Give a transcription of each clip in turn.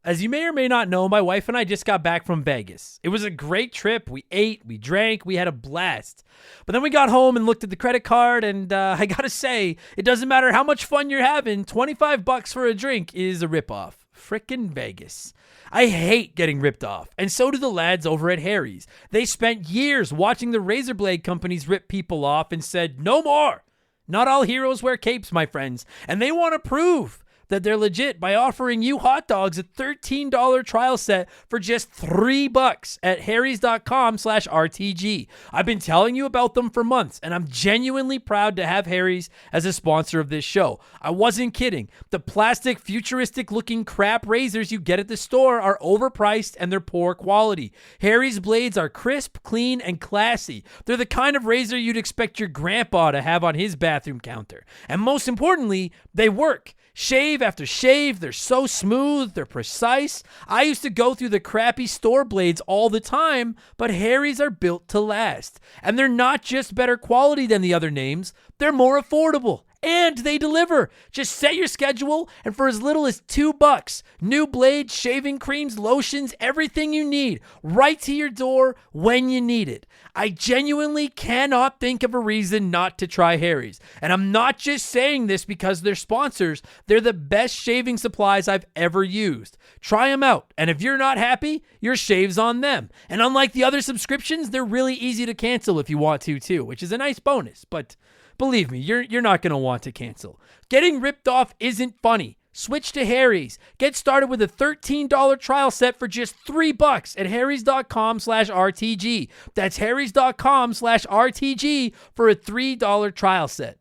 As you may or may not know, my wife and I just got back from Vegas. It was a great trip. We ate, we drank, we had a blast. But then we got home and looked at the credit card, and I gotta say, it doesn't matter how much fun you're having, $25 for a drink is a ripoff. Frickin' Vegas. I hate getting ripped off, and so do the lads over at Harry's. They spent years watching the razor blade companies rip people off and said, no more. Not all heroes wear capes, my friends, and they want to prove that they're legit by offering you hot dogs a $13 trial set for just $3 at harrys.com/RTG. I've been telling you about them for months, and I'm genuinely proud to have Harry's as a sponsor of this show. I wasn't kidding. The plastic, futuristic-looking crap razors you get at the store are overpriced and they're poor quality. Harry's blades are crisp, clean, and classy. They're the kind of razor you'd expect your grandpa to have on his bathroom counter. And most importantly, they work. Shave after shave, they're so smooth, they're precise. I used to go through the crappy store blades all the time, but Harry's are built to last. And they're not just better quality than the other names, they're more affordable. And they deliver. Just set your schedule, and for as little as $2, new blades, shaving creams, lotions, everything you need, right to your door when you need it. I genuinely cannot think of a reason not to try Harry's. And I'm not just saying this because they're sponsors. They're the best shaving supplies I've ever used. Try them out, and if you're not happy, your shave's on them. And unlike the other subscriptions, they're really easy to cancel if you want to too, which is a nice bonus, but believe me, you're not going to want to cancel. Getting ripped off isn't funny. Switch to Harry's. Get started with a $13 trial set for just $3 at harrys.com/RTG. That's harrys.com/RTG for a $3 trial set.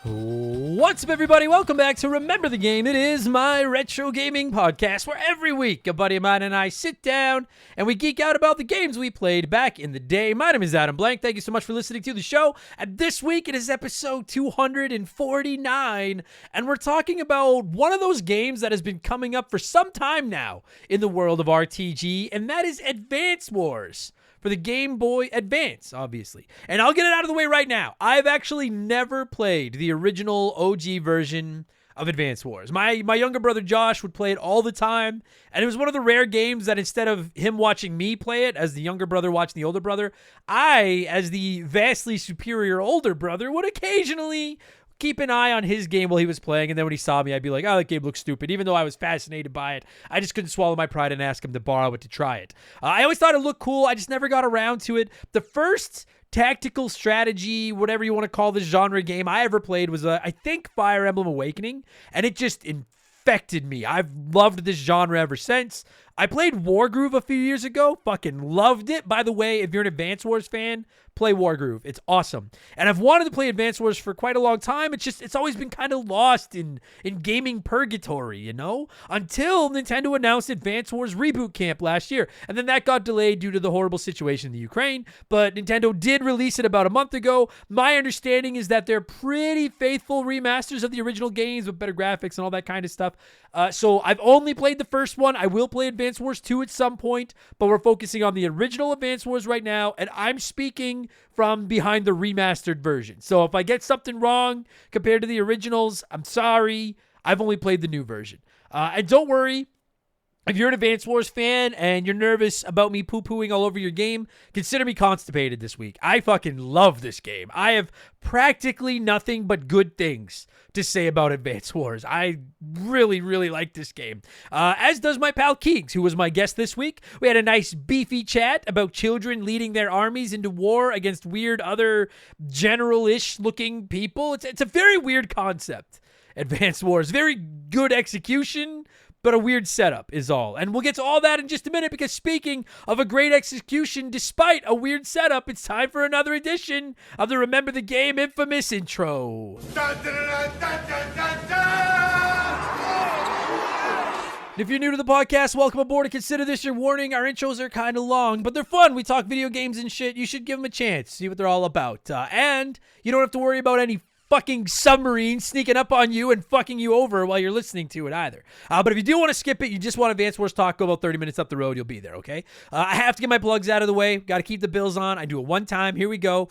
What's up, everybody? Welcome back to Remember the Game. It is my retro gaming podcast where every week a buddy of mine and I sit down and we geek out about the games we played back in the day. My name is Adam Blank. Thank you so much for listening to the show. And this week it is episode 249, and we're talking about one of those games that has been coming up for some time now in the world of RTG, and that is Advance Wars. For the Game Boy Advance, obviously. And I'll get it out of the way right now. I've actually never played the original OG version of Advance Wars. My younger brother Josh would play it all the time, and it was one of the rare games that instead of him watching me play it as the younger brother watching the older brother, I, as the vastly superior older brother, would occasionally keep an eye on his game while he was playing, and then when he saw me, I'd be like, oh, that game looks stupid. Even though I was fascinated by it, I just couldn't swallow my pride and ask him to borrow it to try it. I always thought it looked cool. I just never got around to it. The first tactical strategy, whatever you want to call this genre game I ever played was, I think, Fire Emblem Awakening, and it just infected me. I've loved this genre ever since. I played Wargroove a few years ago. Fucking loved it. By the way, if you're an Advance Wars fan, play Wargroove. It's awesome. And I've wanted to play Advance Wars for quite a long time. It's always been kind of lost in gaming purgatory, you know? Until Nintendo announced Advance Wars Reboot Camp last year. And then that got delayed due to the horrible situation in the Ukraine. But Nintendo did release it about a month ago. My understanding is that they're pretty faithful remasters of the original games with better graphics and all that kind of stuff. So I've only played the first one. I will play Advance Wars 2 at some point, but we're focusing on the original Advance Wars right now, and I'm speaking from behind the remastered version. So if I get something wrong compared to the originals, I'm sorry. I've only played the new version. And don't worry, if you're an Advance Wars fan and you're nervous about me poo-pooing all over your game, consider me constipated this week. I fucking love this game. I have practically nothing but good things to say about Advance Wars. I really, really like this game. As does my pal Keegs, who was my guest this week. We had a nice beefy chat about children leading their armies into war against weird other general-ish looking people. It's a very weird concept, Advance Wars. Very good execution, but a weird setup is all. And we'll get to all that in just a minute, because speaking of a great execution despite a weird setup, it's time for another edition of the Remember the Game infamous intro. Dun, dun, dun, dun, dun, dun, dun. If you're new to the podcast, welcome aboard and consider this your warning. Our intros are kind of long, but they're fun. We talk video games and shit. You should give them a chance, see what they're all about. And you don't have to worry about any fucking submarine sneaking up on you and fucking you over while you're listening to it either. But if you do want to skip it, you just want Advance Wars Talk, go about 30 minutes up the road, you'll be there, okay? I have to get my plugs out of the way. Got to keep the bills on. I do it one time. Here we go.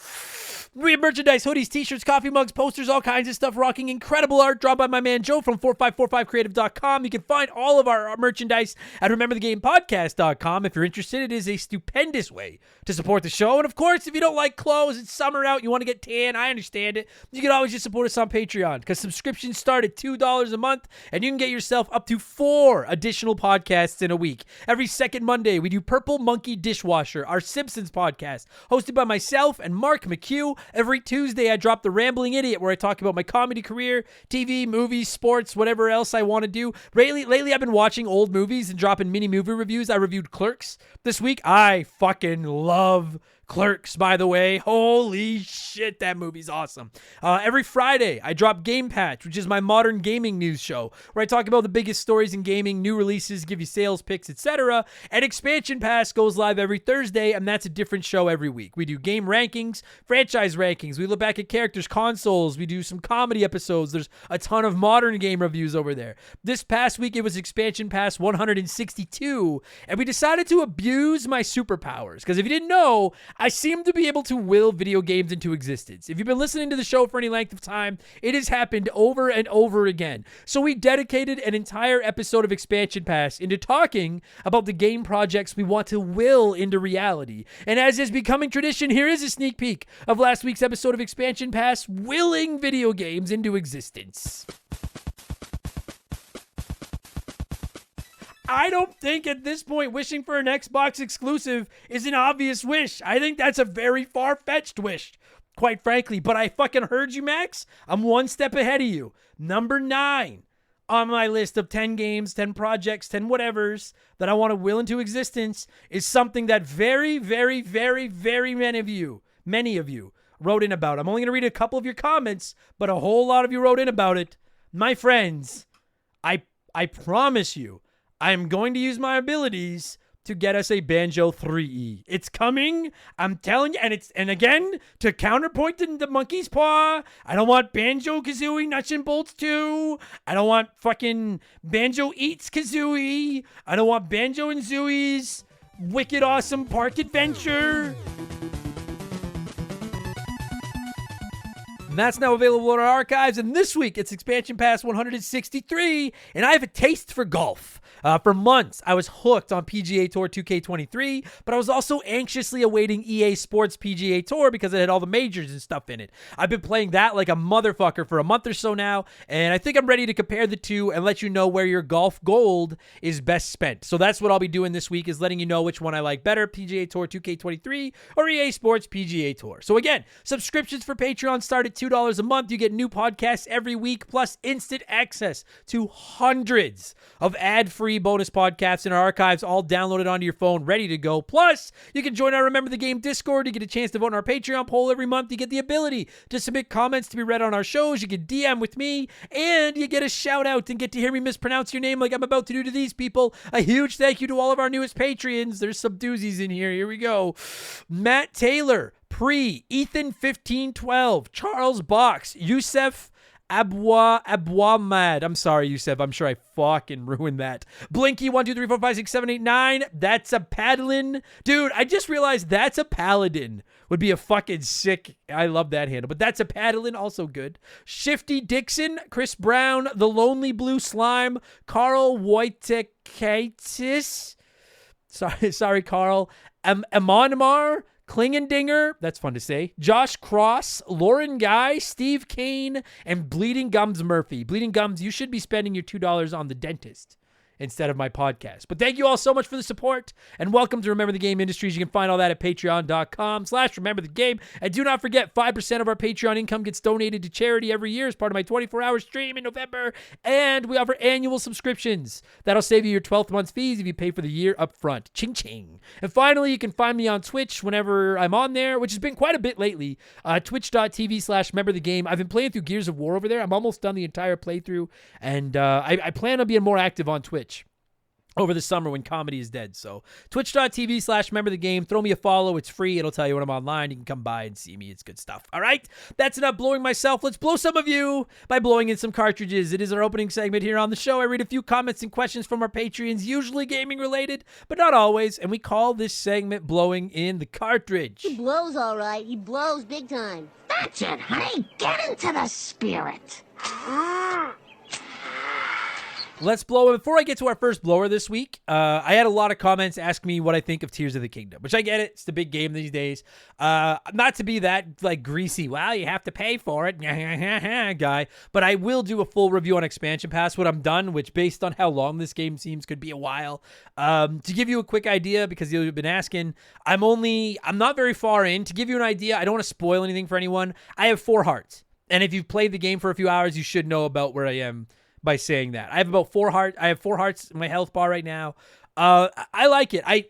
We have merchandise, hoodies, t-shirts, coffee mugs, posters, all kinds of stuff, rocking incredible art drawn by my man Joe from 4545creative.com. You can find all of our merchandise at rememberthegamepodcast.com. If you're interested, it is a stupendous way to support the show. And of course, if you don't like clothes, it's summer out, you want to get tan, I understand it. You can always just support us on Patreon because subscriptions start at $2 a month and you can get yourself up to 4 additional podcasts in a week. Every second Monday, we do Purple Monkey Dishwasher, our Simpsons podcast, hosted by myself and Mark McHugh. Every Tuesday, I drop The Rambling Idiot, where I talk about my comedy career, TV, movies, sports, whatever else I want to do. Lately, I've been watching old movies and dropping mini movie reviews. I reviewed Clerks this week. I fucking love Clerks, by the way. Holy shit, that movie's awesome. Every Friday, I drop Game Patch, which is my modern gaming news show, where I talk about the biggest stories in gaming, new releases, give you sales picks, etc. And Expansion Pass goes live every Thursday, and that's a different show every week. We do game rankings, franchise rankings, we look back at characters, consoles, we do some comedy episodes. There's a ton of modern game reviews over there. This past week, it was Expansion Pass 162, and we decided to abuse my superpowers, because if you didn't know, I seem to be able to will video games into existence. If you've been listening to the show for any length of time, it has happened over and over again. So we dedicated an entire episode of Expansion Pass into talking about the game projects we want to will into reality. And as is becoming tradition, here is a sneak peek of last week's episode of Expansion Pass, willing video games into existence. I don't think at this point wishing for an Xbox exclusive is an obvious wish. I think that's a very far-fetched wish, quite frankly. But I fucking heard you, Max. I'm one step ahead of you. Number 9 on my list of 10 games, 10 projects, 10 whatevers that I want to will into existence is something that very, very, very, very many of you wrote in about. I'm only going to read a couple of your comments, but a whole lot of you wrote in about it. My friends, I promise you, I am going to use my abilities to get us a Banjo 3E. It's coming. I'm telling you. And again, to counterpoint to the monkey's paw, I don't want Banjo-Kazooie Nuts and Bolts 2. I don't want fucking Banjo Eats Kazooie. I don't want Banjo and Zooey's Wicked Awesome Park Adventure. And that's now available in our archives. And this week, it's Expansion Pass 163, and I have a taste for golf. For months, I was hooked on PGA Tour 2K23, but I was also anxiously awaiting EA Sports PGA Tour because it had all the majors and stuff in it. I've been playing that like a motherfucker for a month or so now, and I think I'm ready to compare the two and let you know where your golf gold is best spent. So that's what I'll be doing this week, is letting you know which one I like better, PGA Tour 2K23 or EA Sports PGA Tour. So again, subscriptions for Patreon start at $2 a month. You get new podcasts every week, plus instant access to hundreds of ad-free bonus podcasts in our archives, all downloaded onto your phone, ready to go. Plus, you can join our Remember the Game Discord. You get a chance to vote in our Patreon poll every month. You get the ability to submit comments to be read on our shows. You can DM with me, and you get a shout out and get to hear me mispronounce your name like I'm about to do to these people. A huge thank you to all of our newest Patreons. There's some doozies in here. Here we go. Matt Taylor, Ethan 1512, Charles Box, Youssef Abouamad. I'm sorry, Youssef. I'm sure I fucking ruined that. Blinky 1 2 3 4 5 6 7 8 9. That's a Paladin. Dude, I just realized that's a Paladin. Would be a fucking sick. I love that handle. But that's a Paladin, also good. Shifty Dixon, Chris Brown, The Lonely Blue Slime, Carl Wojtekaitis. Sorry, Carl. Amonmar, Klingendinger, that's fun to say, Josh Cross, Lauren Guy, Steve Kane, and Bleeding Gums Murphy. Bleeding Gums, you should be spending your $2 on the dentist instead of my podcast. But thank you all so much for the support, and welcome to Remember the Game Industries. You can find all that at patreon.com/rememberthegame. And do not forget, 5% of our Patreon income gets donated to charity every year as part of my 24-hour stream in November. And we offer annual subscriptions. That'll save you your 12th month's fees if you pay for the year up front. Ching ching. And finally, you can find me on Twitch whenever I'm on there, which has been quite a bit lately. Twitch.tv/rememberthegame. I've been playing through Gears of War over there. I'm almost done the entire playthrough, and I plan on being more active on Twitch. over the summer when comedy is dead. So twitch.tv/remember the game. Throw me a follow. It's free. It'll tell you when I'm online. You can come by and see me. It's good stuff. All right. That's enough blowing myself. Let's blow some of you by blowing in some cartridges. It is our opening segment here on the show. I read a few comments and questions from our Patreons, usually gaming related, but not always. And we call this segment Blowing in the Cartridge. He blows all right. He blows big time. That's it, honey. Get into the spirit. Let's blow. Before I get to our first blower this week, I had a lot of comments ask me what I think of Tears of the Kingdom, which I get it. It's the big game these days. Not to be that like greasy, well, you have to pay for it, guy, but I will do a full review on Expansion Pass when I'm done, which based on how long this game seems could be a while. To give you a quick idea, because you've been asking, I'm not very far in. To give you an idea, I don't want to spoil anything for anyone. I have 4 hearts. And if you've played the game for a few hours, you should know about where I am by saying that. I have about 4 hearts. I have 4 hearts in my health bar right now. I like it. I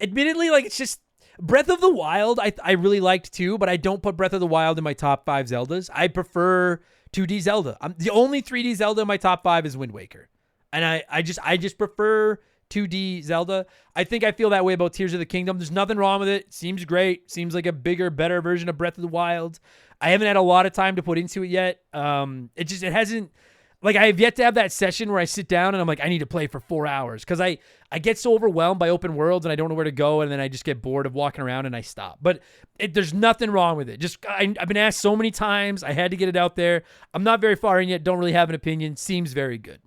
admittedly, like, it's just Breath of the Wild. I really liked too, but I don't put Breath of the Wild in my top 5 Zeldas. I prefer 2D Zelda. The only 3D Zelda in my top 5 is Wind Waker, and I just prefer 2D Zelda. I think I feel that way about Tears of the Kingdom. There's nothing wrong with it. Seems great. Seems like a bigger, better version of Breath of the Wild. I haven't had a lot of time to put into it yet. It hasn't. Like, I have yet to have that session where I sit down and I'm like, I need to play for 4 hours, because I get so overwhelmed by open worlds and I don't know where to go, and then I just get bored of walking around and I stop. But there's nothing wrong with it. I've been asked so many times. I had to get it out there. I'm not very far in yet. Don't really have an opinion. Seems very good.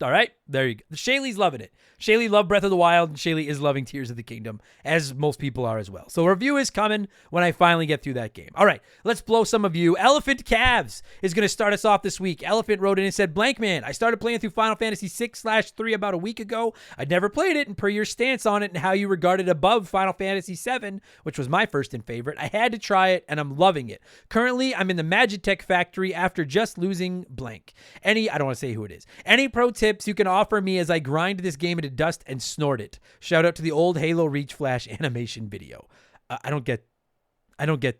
All right, there you go. Shaylee's loving it. Shaylee loved Breath of the Wild, and Shaylee is loving Tears of the Kingdom, as most people are as well. So a review is coming when I finally get through that game. All right, let's blow some of you. Elephant Calves is going to start us off this week. Elephant wrote in and said, Blank Man, I started playing through Final Fantasy 6/3 about a week ago. I'd never played it, and per your stance on it and how you regard it above Final Fantasy 7, which was my first and favorite, I had to try it, and I'm loving it. Currently, I'm in the Magitech factory after just losing blank. I don't want to say who it is. Any pro tips you can offer me as I grind this game into dust and snort it? Shout out to the old Halo Reach Flash animation video. I don't get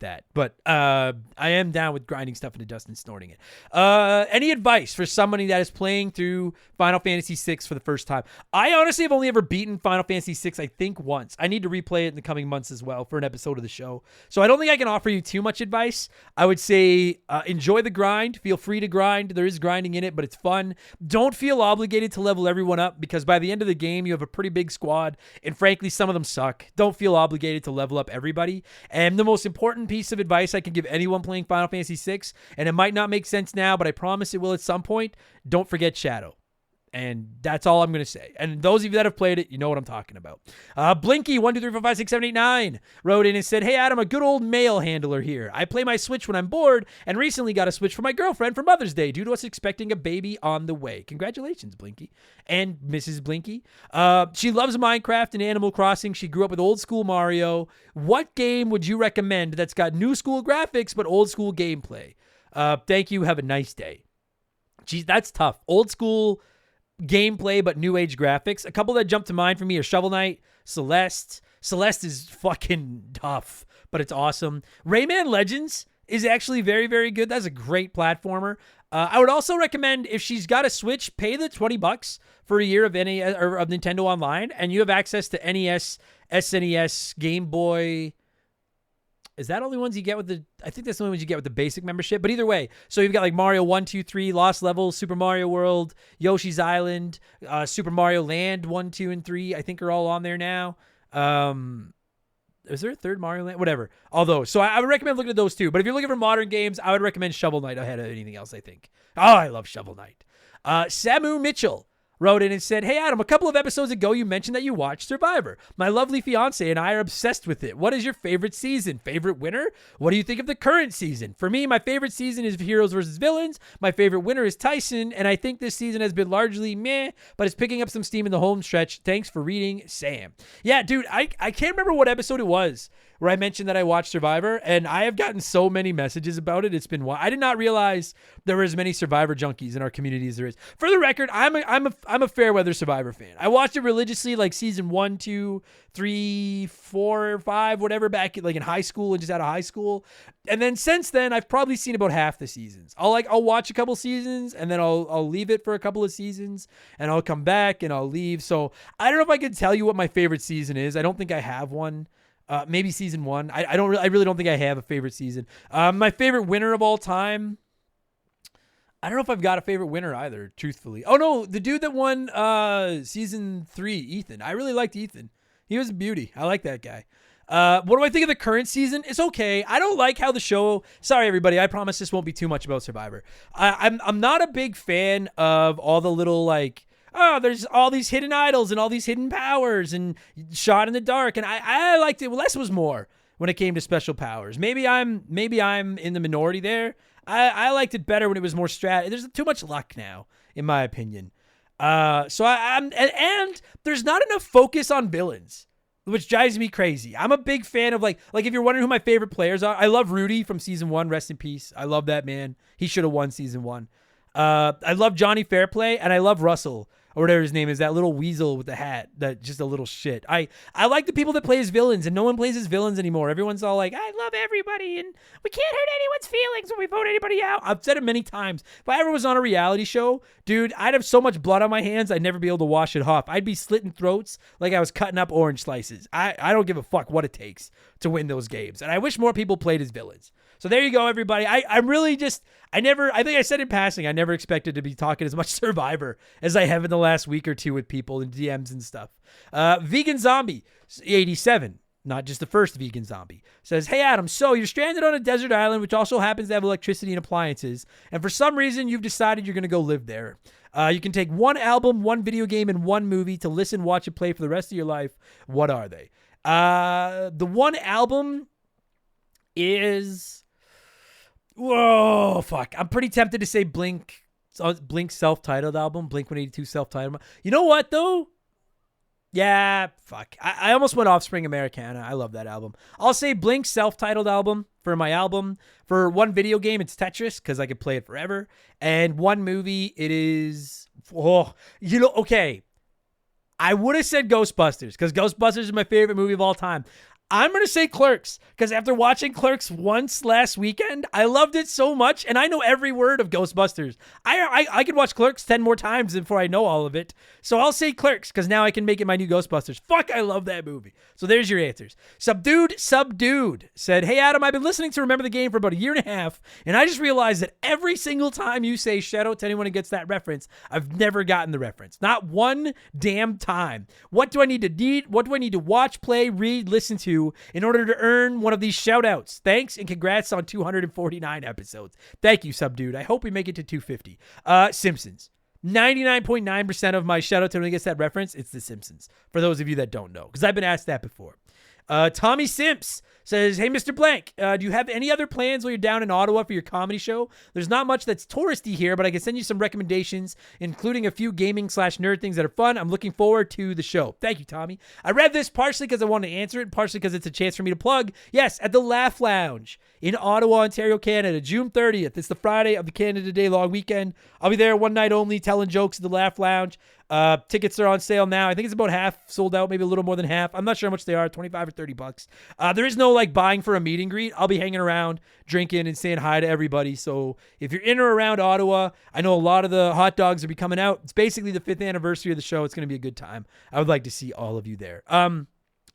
that, but I am down with grinding stuff into dust and snorting it. Any advice for somebody that is playing through Final Fantasy VI for the first time? I honestly have only ever beaten Final Fantasy VI, I think, once. I need to replay it in the coming months as well for an episode of the show. So I don't think I can offer you too much advice. I would say enjoy the grind. Feel free to grind. There is grinding in it, but it's fun. Don't feel obligated to level everyone up, because by the end of the game, you have a pretty big squad, and frankly, some of them suck. Don't feel obligated to level up everybody. And the most important piece of advice I can give anyone playing Final Fantasy VI, and it might not make sense now, but I promise it will at some point, don't forget Shadow. And that's all I'm going to say. And those of you that have played it, you know what I'm talking about. Blinky, 1, 2, 3, 4, 5, 6, 7, 8, 9 wrote in and said, Hey, Adam, a good old mail handler here. I play my Switch when I'm bored, and recently got a Switch for my girlfriend for Mother's Day due to us expecting a baby on the way. Congratulations, Blinky. And Mrs. Blinky. She loves Minecraft and Animal Crossing. She grew up with old school Mario. What game would you recommend that's got new school graphics but old school gameplay? Thank you. Have a nice day. Geez, that's tough. Old school gameplay but new age graphics. A couple that jump to mind for me are Shovel Knight, Celeste. Celeste is fucking tough, but it's awesome. Rayman Legends is actually very, very good. That's a great platformer. I would also recommend, if she's got a Switch, pay the $20 for a year of NES or of Nintendo Online, and you have access to NES, SNES, Game Boy. Is that only ones you get with the? I think that's the only ones you get with the basic membership. But either way, so you've got like Mario 1, 2, 3, Lost Levels, Super Mario World, Yoshi's Island, Super Mario Land 1, 2, and 3. I think are all on there now. Is there a third Mario Land? Whatever. Although, so I would recommend looking at those two. But if you're looking for modern games, I would recommend Shovel Knight ahead of anything else, I think. Oh, I love Shovel Knight. Samu Mitchell wrote in and said, Hey, Adam, a couple of episodes ago, you mentioned that you watched Survivor. My lovely fiance and I are obsessed with it. What is your favorite season? Favorite winner? What do you think of the current season? For me, my favorite season is Heroes versus Villains. My favorite winner is Tyson, and I think this season has been largely meh, but it's picking up some steam in the home stretch. Thanks for reading, Sam. Yeah, dude, I can't remember what episode it was where I mentioned that I watched Survivor, and I have gotten so many messages about it. It's been wild. I did not realize there were as many Survivor junkies in our community as there is. For the record, I'm a Fairweather Survivor fan. I watched it religiously, like season 1, 2, 3, 4, 5, whatever, back like in high school and just out of high school. And then since then, I've probably seen about half the seasons. I'll watch a couple seasons and then I'll leave it for a couple of seasons and I'll come back and I'll leave. So I don't know if I could tell you what my favorite season is. I don't think I have one. Maybe season 1. I really don't think I have a favorite season. My favorite winner of all time, I don't know if I've got a favorite winner either, truthfully. Oh no, the dude that won season 3, Ethan. I really liked Ethan. He was a beauty. I like that guy. What do I think of the current season? It's okay. I don't like how the show. Sorry, everybody. I promise this won't be too much about Survivor. I'm not a big fan of all the little like. Oh, there's all these hidden idols and all these hidden powers and shot in the dark. And I liked it. Less was more when it came to special powers. Maybe I'm in the minority there. I liked it better when it was more There's too much luck now, in my opinion. So I'm there's not enough focus on villains, which drives me crazy. I'm a big fan of like if you're wondering who my favorite players are, I love Rudy from season 1. Rest in peace. I love that man. He should have won season 1. I love Johnny Fairplay and I love Russell, or whatever his name is, that little weasel with the hat, that just a little shit. I like the people that play as villains, and no one plays as villains anymore. Everyone's all like, I love everybody, and we can't hurt anyone's feelings when we vote anybody out. I've said it many times. If I ever was on a reality show, dude, I'd have so much blood on my hands, I'd never be able to wash it off. I'd be slitting throats like I was cutting up orange slices. I don't give a fuck what it takes to win those games, and I wish more people played as villains. So there you go, everybody. I'm really just, I think I said in passing, I never expected to be talking as much Survivor as I have in the last week or two with people in DMs and stuff. Vegan Zombie 87, not just the first Vegan Zombie, says, hey Adam, so you're stranded on a desert island, which also happens to have electricity and appliances, and for some reason you've decided you're going to go live there. You can take one album, one video game, and one movie to listen, watch, and play for the rest of your life. What are they? The one album is... Whoa, fuck. I'm pretty tempted to say Blink's self-titled album, Blink-182 self-titled. You know what, though? Yeah, fuck. I almost went Offspring Americana. I love that album. I'll say Blink's self-titled album for my album. For one video game, it's Tetris, because I could play it forever. And one movie, it is... okay. I would have said Ghostbusters, because Ghostbusters is my favorite movie of all time. I'm going to say Clerks, because after watching Clerks once last weekend, I loved it so much, and I know every word of Ghostbusters. I could watch Clerks 10 more times before I know all of it. So I'll say Clerks, because now I can make it my new Ghostbusters. Fuck, I love that movie. So there's your answers. Subdued said, hey Adam, I've been listening to Remember the Game for about 1.5 years, and I just realized that every single time you say shout out to anyone who gets that reference, I've never gotten the reference. Not one damn time. What do I need to watch, play, read, listen to in order to earn one of these shout outs? Thanks and congrats on 249 episodes. Thank you, Subdued. I hope we make it to 250. Simpsons. 99.9% of my shout out to when he gets that reference, it's The Simpsons. For those of you that don't know, because I've been asked that before. Tommy Simps says, hey, Mr. Blank, do you have any other plans while you're down in Ottawa for your comedy show? There's not much that's touristy here, but I can send you some recommendations, including a few gaming/nerd things that are fun. I'm looking forward to the show. Thank you, Tommy. I read this partially because I wanted to answer it, partially because it's a chance for me to plug. Yes, at the Laugh Lounge in Ottawa, Ontario, Canada, June 30th. It's the Friday of the Canada Day long weekend. I'll be there one night only, telling jokes at the Laugh Lounge. Tickets are on sale now. I think it's about half sold out, maybe a little more than half. I'm not sure how much they are, $25 or $30. There is no like buying for a meet and greet. I'll be hanging around, drinking and saying hi to everybody. So if you're in or around Ottawa, I know a lot of the hot dogs will be coming out. It's basically the 5th anniversary of the show. It's going to be a good time. I would like to see all of you there.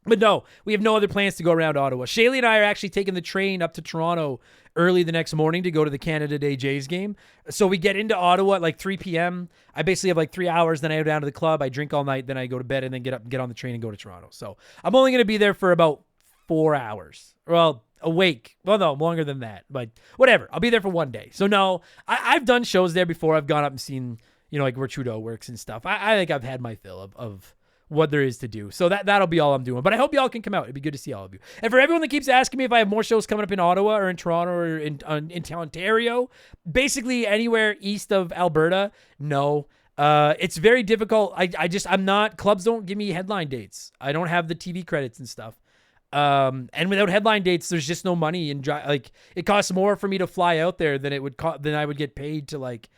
But no, we have no other plans to go around Ottawa. Shaylee and I are actually taking the train up to Toronto early the next morning to go to the Canada Day Jays game. So we get into Ottawa at like 3 p.m. I basically have like 3 hours. Then I go down to the club. I drink all night. Then I go to bed and then get up and get on the train and go to Toronto. So I'm only going to be there for about 4 hours. Well, awake. Well, no, longer than that. But whatever. I'll be there for one day. So no, I've done shows there before. I've gone up and seen, like where Trudeau works and stuff. I think I've had my fill of what there is to do. So that'll be all I'm doing. But I hope y'all can come out. It'd be good to see all of you. And for everyone that keeps asking me if I have more shows coming up in Ottawa or in Toronto or in Ontario, basically anywhere east of Alberta, no. It's very difficult. I'm not, clubs don't give me headline dates. I don't have the TV credits and stuff. And without headline dates, there's just no money. And like, it costs more for me to fly out there than than I would get paid to like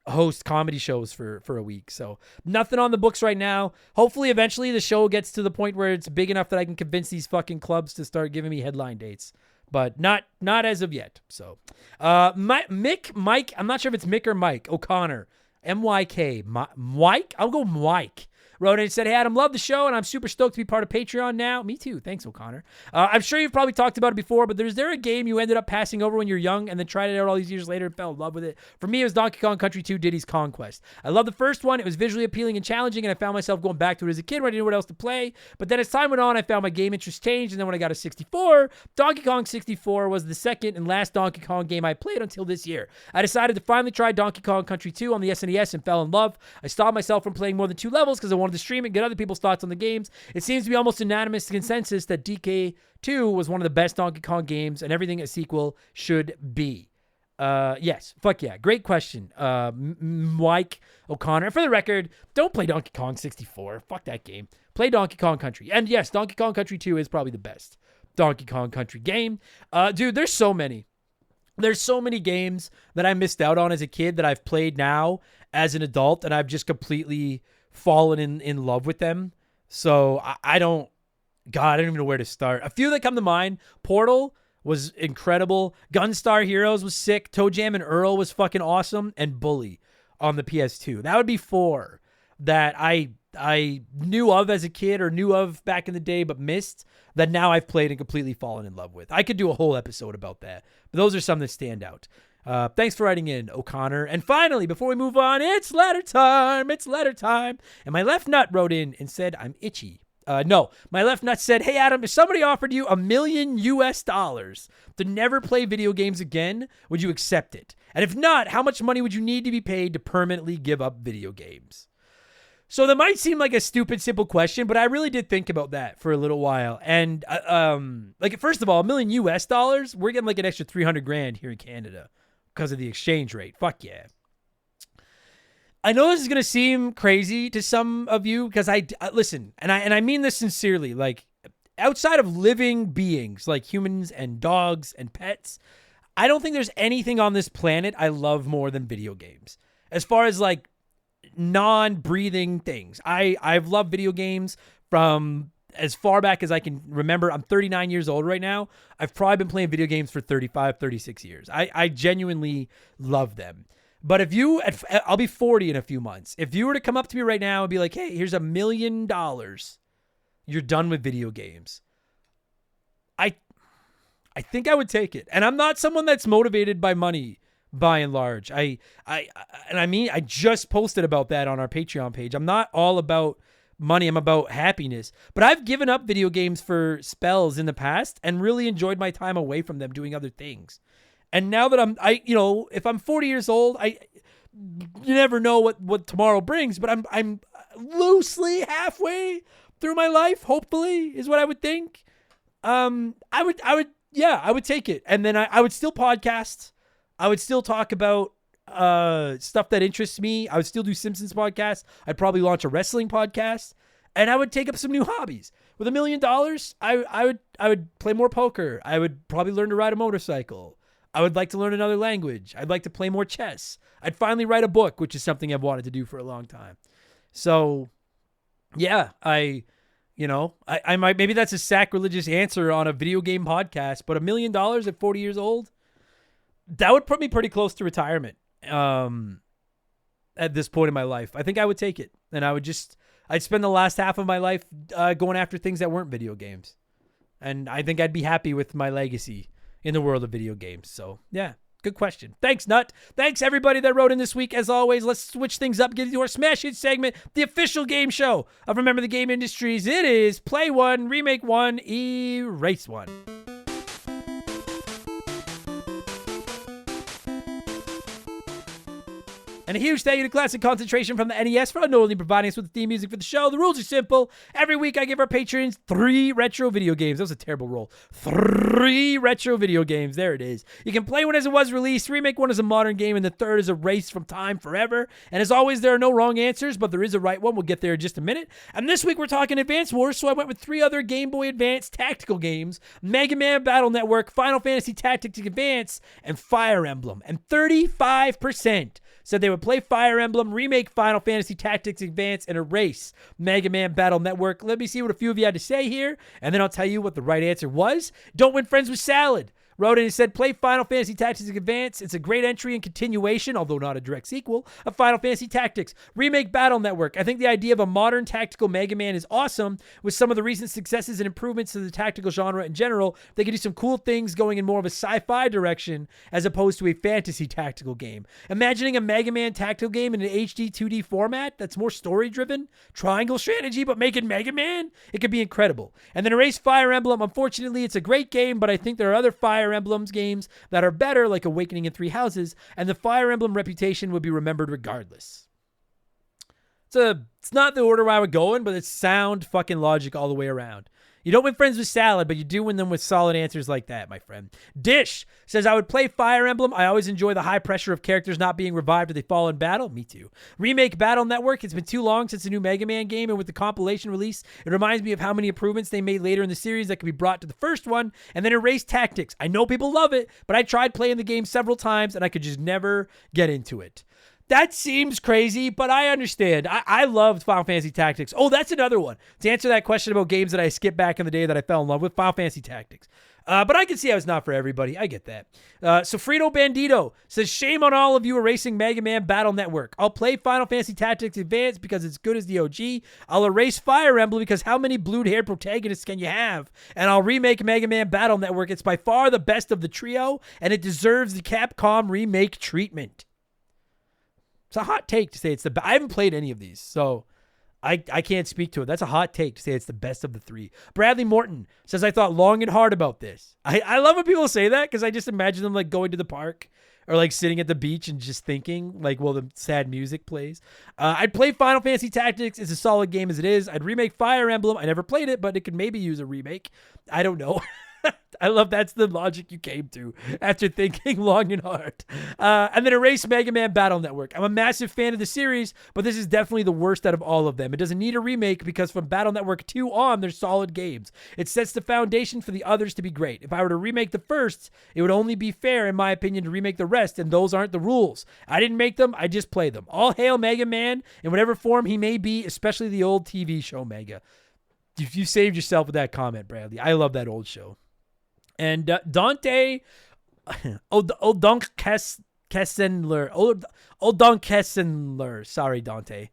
host comedy shows for a week. So nothing on the books right now. Hopefully eventually the show gets to the point where it's big enough that I can convince these fucking clubs to start giving me headline dates, but not as of yet. So Mike, I'm not sure if it's Mick or Mike O'Connor, MYK, Mike, I'll go Mike, wrote in and said, hey, Adam, love the show, and I'm super stoked to be part of Patreon now. Me too. Thanks, O'Connor. I'm sure you've probably talked about it before, but is there a game you ended up passing over when you're young and then tried it out all these years later and fell in love with it? For me, it was Donkey Kong Country 2 Diddy's Conquest. I loved the first one. It was visually appealing and challenging, and I found myself going back to it as a kid when I didn't know what else to play. But then as time went on, I found my game interest changed, and then when I got a 64, Donkey Kong 64 was the second and last Donkey Kong game I played until this year. I decided to finally try Donkey Kong Country 2 on the SNES and fell in love. I stopped myself from playing more than 2 levels because I wanted to stream it and get other people's thoughts on the games. It seems to be almost unanimous consensus that DK2 was one of the best Donkey Kong games and everything a sequel should be. Yes, fuck yeah. Great question, Mike O'Connor. For the record, don't play Donkey Kong 64. Fuck that game. Play Donkey Kong Country. And yes, Donkey Kong Country 2 is probably the best Donkey Kong Country game. Dude, there's so many. There's so many games that I missed out on as a kid that I've played now as an adult, and I've just completely fallen in love with them. So I don't even know where to start. A few that come to mind: Portal was incredible, Gunstar Heroes was sick, Toe Jam and Earl was fucking awesome, and Bully on the PS2. That would be 4 that I knew of as a kid or knew of back in the day but missed, that now I've played and completely fallen in love with. I could do a whole episode about that, but those are some that stand out. Thanks for writing in, O'Connor. And finally, before we move on, it's letter time. And my left nut wrote in and said, I'm itchy. No, my left nut said, hey, Adam, if somebody offered you $1 million to never play video games again, would you accept it? And if not, how much money would you need to be paid to permanently give up video games? So that might seem like a stupid, simple question, but I really did think about that for a little while. And like, first of all, $1 million, we're getting like an extra $300,000 here in Canada because of the exchange rate. Fuck yeah. I know this is going to seem crazy to some of you because I listen, and I mean this sincerely, like, outside of living beings like humans and dogs and pets, I don't think there's anything on this planet I love more than video games. As far as like non-breathing things, I've loved video games from as far back as I can remember. I'm 39 years old right now. I've probably been playing video games for 35, 36 years. I genuinely love them. But if I'll be 40 in a few months. If you were to come up to me right now and be like, hey, here's $1 million, you're done with video games, I think I would take it. And I'm not someone that's motivated by money, by and large. I just posted about that on our Patreon page. I'm not all about money. I'm about happiness. But I've given up video games for spells in the past and really enjoyed my time away from them doing other things. And now that if I'm 40 years old, you never know what tomorrow brings, but I'm loosely halfway through my life, hopefully, is what I would think. I would take it. And then I would still podcast. I would still talk about stuff that interests me. I would still do Simpsons podcasts. I'd probably launch a wrestling podcast, and I would take up some new hobbies. With $1 million, I would play more poker. I would probably learn to ride a motorcycle. I would like to learn another language. I'd like to play more chess. I'd finally write a book, which is something I've wanted to do for a long time. So, yeah, I might, maybe that's a sacrilegious answer on a video game podcast, but $1 million at 40 years old, that would put me pretty close to retirement at this point in my life. I think I would take it, and I'd spend the last half of my life going after things that weren't video games. And I think I'd be happy with my legacy in the world of video games. So, yeah, good question. Thanks, Nut. Thanks, everybody that wrote in this week. As always, let's switch things up, get into our Smash Hit segment, the official game show of Remember the Game Industries. It is Play 1, Remake 1, Erase 1. And a huge thank you to Classic Concentration from the NES for unknowingly providing us with the theme music for the show. The rules are simple. Every week I give our patrons 3 retro video games. That was a terrible roll. 3 retro video games. There it is. You can play one as it was released, remake one as a modern game, and the third is a race from time forever. And as always, there are no wrong answers, but there is a right one. We'll get there in just a minute. And this week we're talking Advance Wars, so I went with 3 other Game Boy Advance tactical games: Mega Man Battle Network, Final Fantasy Tactics Advance, and Fire Emblem. And 35% said they would play Fire Emblem, remake Final Fantasy Tactics Advance, and erase Mega Man Battle Network. Let me see what a few of you had to say here, and then I'll tell you what the right answer was. Don't Win Friends with Salad wrote in and said, play Final Fantasy Tactics Advance. It's a great entry and continuation, although not a direct sequel, of Final Fantasy Tactics. Remake Battle Network. I think the idea of a modern tactical Mega Man is awesome. With some of the recent successes and improvements to the tactical genre in general, they can do some cool things going in more of a sci-fi direction as opposed to a fantasy tactical game. Imagining a Mega Man tactical game in an HD 2D format that's more story-driven, triangle strategy, but make it Mega Man, it could be incredible. And then erase Fire Emblem. Unfortunately, it's a great game, but I think there are other Fire Emblems games that are better, like Awakening in Three Houses, and the Fire Emblem reputation would be remembered regardless. It's not the order I would go in, but it's sound fucking logic all the way around. You don't win friends with salad, but you do win them with solid answers like that, my friend. Dish says, I would play Fire Emblem. I always enjoy the high pressure of characters not being revived if they fall in battle. Me too. Remake Battle Network. It's been too long since a new Mega Man game, and with the compilation release, it reminds me of how many improvements they made later in the series that could be brought to the first one. And then erase Tactics. I know people love it, but I tried playing the game several times, and I could just never get into it. That seems crazy, but I understand. I loved Final Fantasy Tactics. Oh, that's another one. To answer that question about games that I skipped back in the day that I fell in love with, Final Fantasy Tactics. But I can see how it's not for everybody. I get that. So Frito Bandito says, shame on all of you erasing Mega Man Battle Network. I'll play Final Fantasy Tactics Advance because it's good as the OG. I'll erase Fire Emblem because how many blue-haired protagonists can you have? And I'll remake Mega Man Battle Network. It's by far the best of the trio, and it deserves the Capcom remake treatment. It's a hot take to say it's the best. I haven't played any of these, so I can't speak to it. That's a hot take to say it's the best of the 3. Bradley Morton says, I thought long and hard about this. I love when people say that because I just imagine them like going to the park or like sitting at the beach and just thinking like, well, the sad music plays. I'd play Final Fantasy Tactics. It's a solid game as it is. I'd remake Fire Emblem. I never played it, but it could maybe use a remake. I don't know. I love that's the logic you came to after thinking long and hard. And then erase Mega Man Battle Network. I'm a massive fan of the series, but this is definitely the worst out of all of them. It doesn't need a remake because from Battle Network 2 on, they're solid games. It sets the foundation for the others to be great. If I were to remake the first, it would only be fair, in my opinion, to remake the rest, and those aren't the rules. I didn't make them, I just play them. All hail Mega Man in whatever form he may be, especially the old TV show Mega. You saved yourself with that comment, Bradley. I love that old show. And Dante Kessenler, sorry, Dante,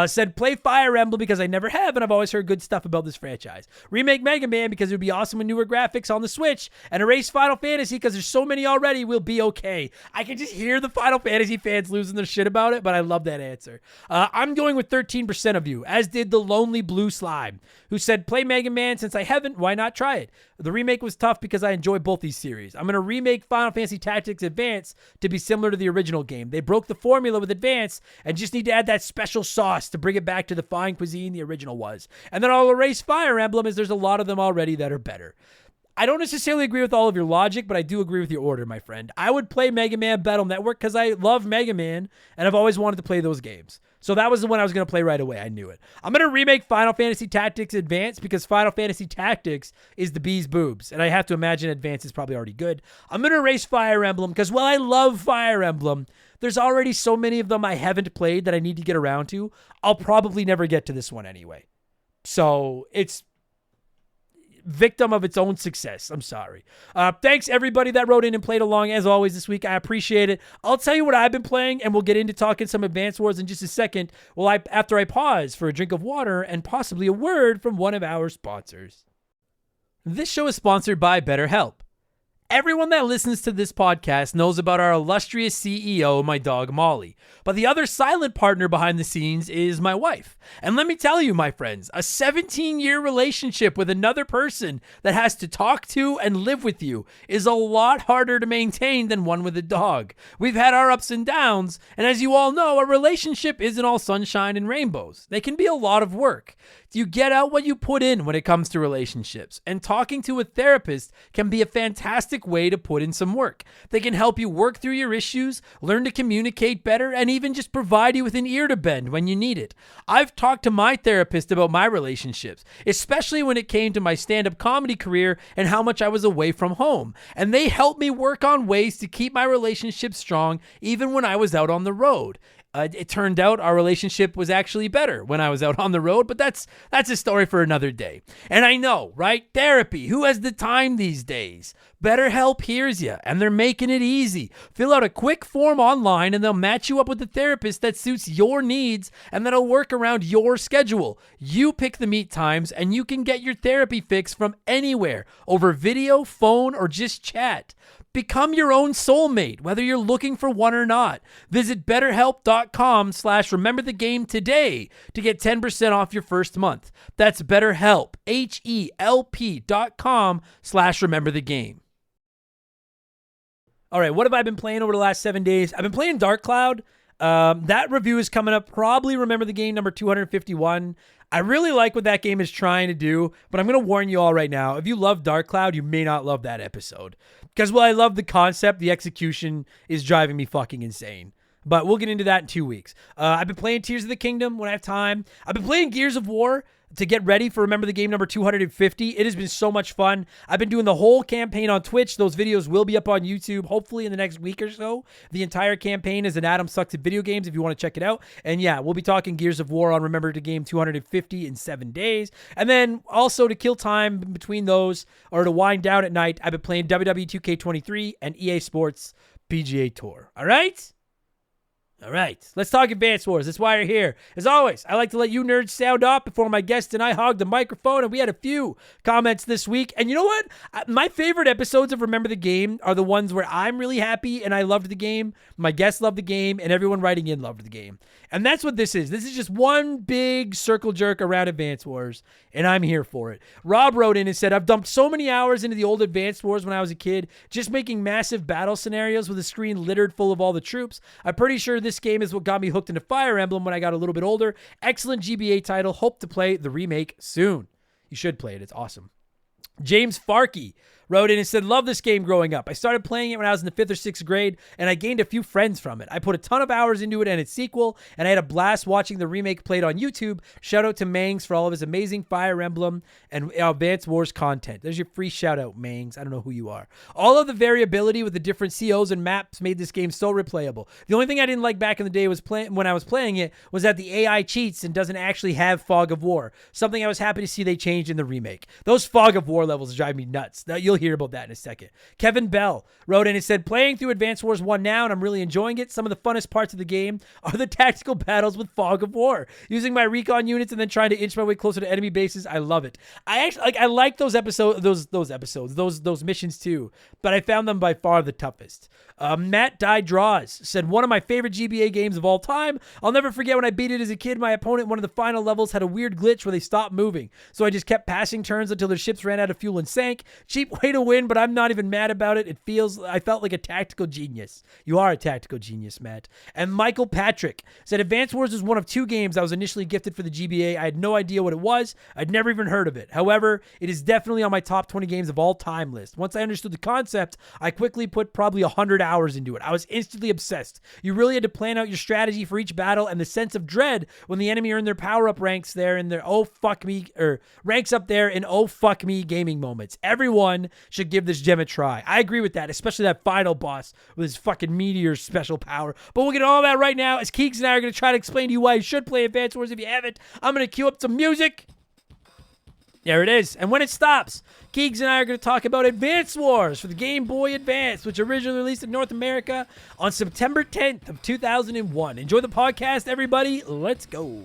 said, play Fire Emblem because I never have, and I've always heard good stuff about this franchise. Remake Mega Man because it would be awesome with newer graphics on the Switch, and erase Final Fantasy because there's so many already, we'll be okay. I can just hear the Final Fantasy fans losing their shit about it, but I love that answer. I'm going with 13% of you, as did the Lonely Blue Slime, who said, play Mega Man since I haven't, why not try it? The remake was tough because I enjoy both these series. I'm going to remake Final Fantasy Tactics Advance to be similar to the original game. They broke the formula with Advance and just need to add that special sauce to bring it back to the fine cuisine the original was. And then I'll erase Fire Emblem as there's a lot of them already that are better. I don't necessarily agree with all of your logic, but I do agree with your order, my friend. I would play Mega Man Battle Network because I love Mega Man and I've always wanted to play those games. So that was the one I was going to play right away. I knew it. I'm going to remake Final Fantasy Tactics Advance because Final Fantasy Tactics is the bee's boobs. And I have to imagine Advance is probably already good. I'm going to erase Fire Emblem because while I love Fire Emblem, there's already so many of them I haven't played that I need to get around to. I'll probably never get to this one anyway. So it's victim of its own success. I'm sorry. Thanks everybody that wrote in and played along as always this week. I appreciate it. I'll tell you what I've been playing and we'll get into talking some Advance Wars in just a second. Well, after I pause for a drink of water and possibly a word from one of our sponsors. This show is sponsored by BetterHelp. Everyone that listens to this podcast knows about our illustrious CEO, my dog Molly. But the other silent partner behind the scenes is my wife. And let me tell you, my friends, a 17-year relationship with another person that has to talk to and live with you is a lot harder to maintain than one with a dog. We've had our ups and downs, and as you all know, a relationship isn't all sunshine and rainbows. They can be a lot of work. You get out what you put in when it comes to relationships, and talking to a therapist can be a fantastic way to put in some work. They can help you work through your issues, learn to communicate better, and even just provide you with an ear to bend when you need it. I've talked to my therapist about my relationships, especially when it came to my stand-up comedy career and how much I was away from home, and they helped me work on ways to keep my relationship strong even when I was out on the road. It turned out our relationship was actually better when I was out on the road, but that's a story for another day. And I know, right? Therapy. Who has the time these days? BetterHelp hears you, and they're making it easy. Fill out a quick form online, and they'll match you up with a therapist that suits your needs and that'll work around your schedule. You pick the meet times, and you can get your therapy fix from anywhere, over video, phone, or just chat. Become your own soulmate, whether you're looking for one or not. Visit BetterHelp.com/RememberTheGame today to get 10% off your first month. That's BetterHelp, HELP.com/RememberTheGame. All right, what have I been playing over the last 7 days? I've been playing Dark Cloud. That review is coming up. Probably Remember the Game number 251. I really like what that game is trying to do, but I'm going to warn you all right now. If you love Dark Cloud, you may not love that episode. Because while I love the concept, the execution is driving me fucking insane. But we'll get into that in 2 weeks. I've been playing Tears of the Kingdom when I have time. I've been playing Gears of War to get ready for Remember the Game number 250. It has been so much fun. I've been doing the whole campaign on Twitch. Those videos will be up on YouTube, hopefully in the next week or so. The entire campaign is an Adam Sucks at Video Games if you want to check it out. And yeah, we'll be talking Gears of War on Remember the Game 250 in 7 days. And then also to kill time between those, or to wind down at night, I've been playing WWE 2K23 and EA Sports PGA Tour. All right? All right, let's talk Advance Wars. That's why you're here. As always, I like to let you nerds sound off before my guest and I hog the microphone, and we had a few comments this week. And you know what? My favorite episodes of Remember the Game are the ones where I'm really happy and I loved the game, my guests loved the game, and everyone writing in loved the game. And that's what this is. This is just one big circle jerk around Advance Wars, and I'm here for it. Rob wrote in and said, I've dumped so many hours into the old Advance Wars when I was a kid, just making massive battle scenarios with a screen littered full of all the troops. I'm pretty sure this game is what got me hooked into Fire Emblem when I got a little bit older. Excellent GBA title. Hope to play the remake soon. You should play it. It's awesome. James Farkey wrote in and said, love this game growing up. I started playing it when I was in the 5th or 6th grade, and I gained a few friends from it. I put a ton of hours into it and its sequel, and I had a blast watching the remake played on YouTube. Shout out to Mangs for all of his amazing Fire Emblem and Advance Wars content. There's your free shout out, Mangs. I don't know who you are. All of the variability with the different COs and maps made this game so replayable. The only thing I didn't like back in the day when I was playing it was that the AI cheats and doesn't actually have Fog of War. Something I was happy to see they changed in the remake. Those Fog of War levels drive me nuts. Now, you'll hear about that in a second. Kevin Bell wrote in and said, playing through Advance Wars 1 now, and I'm really enjoying it. Some of the funnest parts of the game are the tactical battles with Fog of War. Using my recon units and then trying to inch my way closer to enemy bases. I love it. I like those those missions too, but I found them by far the toughest. Matt Die Draws said, one of my favorite GBA games of all time. I'll never forget when I beat it as a kid. My opponent, one of the final levels, had a weird glitch where they stopped moving. So I just kept passing turns until their ships ran out of fuel and sank. Cheap way to win, but I'm not even mad about it. I felt like a tactical genius. You are a tactical genius, Matt. And Michael Patrick said, Advance Wars was one of 2 games I was initially gifted for the GBA. I had no idea what it was. I'd never even heard of it. However, it is definitely on my top 20 games of all time list. Once I understood the concept, I quickly put probably 100 hours into it. I was instantly obsessed. You really had to plan out your strategy for each battle, and the sense of dread when the enemy earned their power-up ranks there in their ranks up there in oh fuck me gaming moments. Everyone should give this gem a try. I agree with that, especially that final boss with his fucking meteor special power. But we'll get all that right now as Keeks and I are going to try to explain to you why you should play Advance Wars if you haven't. I'm going to cue up some music. There it is. And when it stops, Keegs and I are going to talk about Advance Wars for the Game Boy Advance, which originally released in North America on September 10th of 2001. Enjoy the podcast, everybody. Let's go.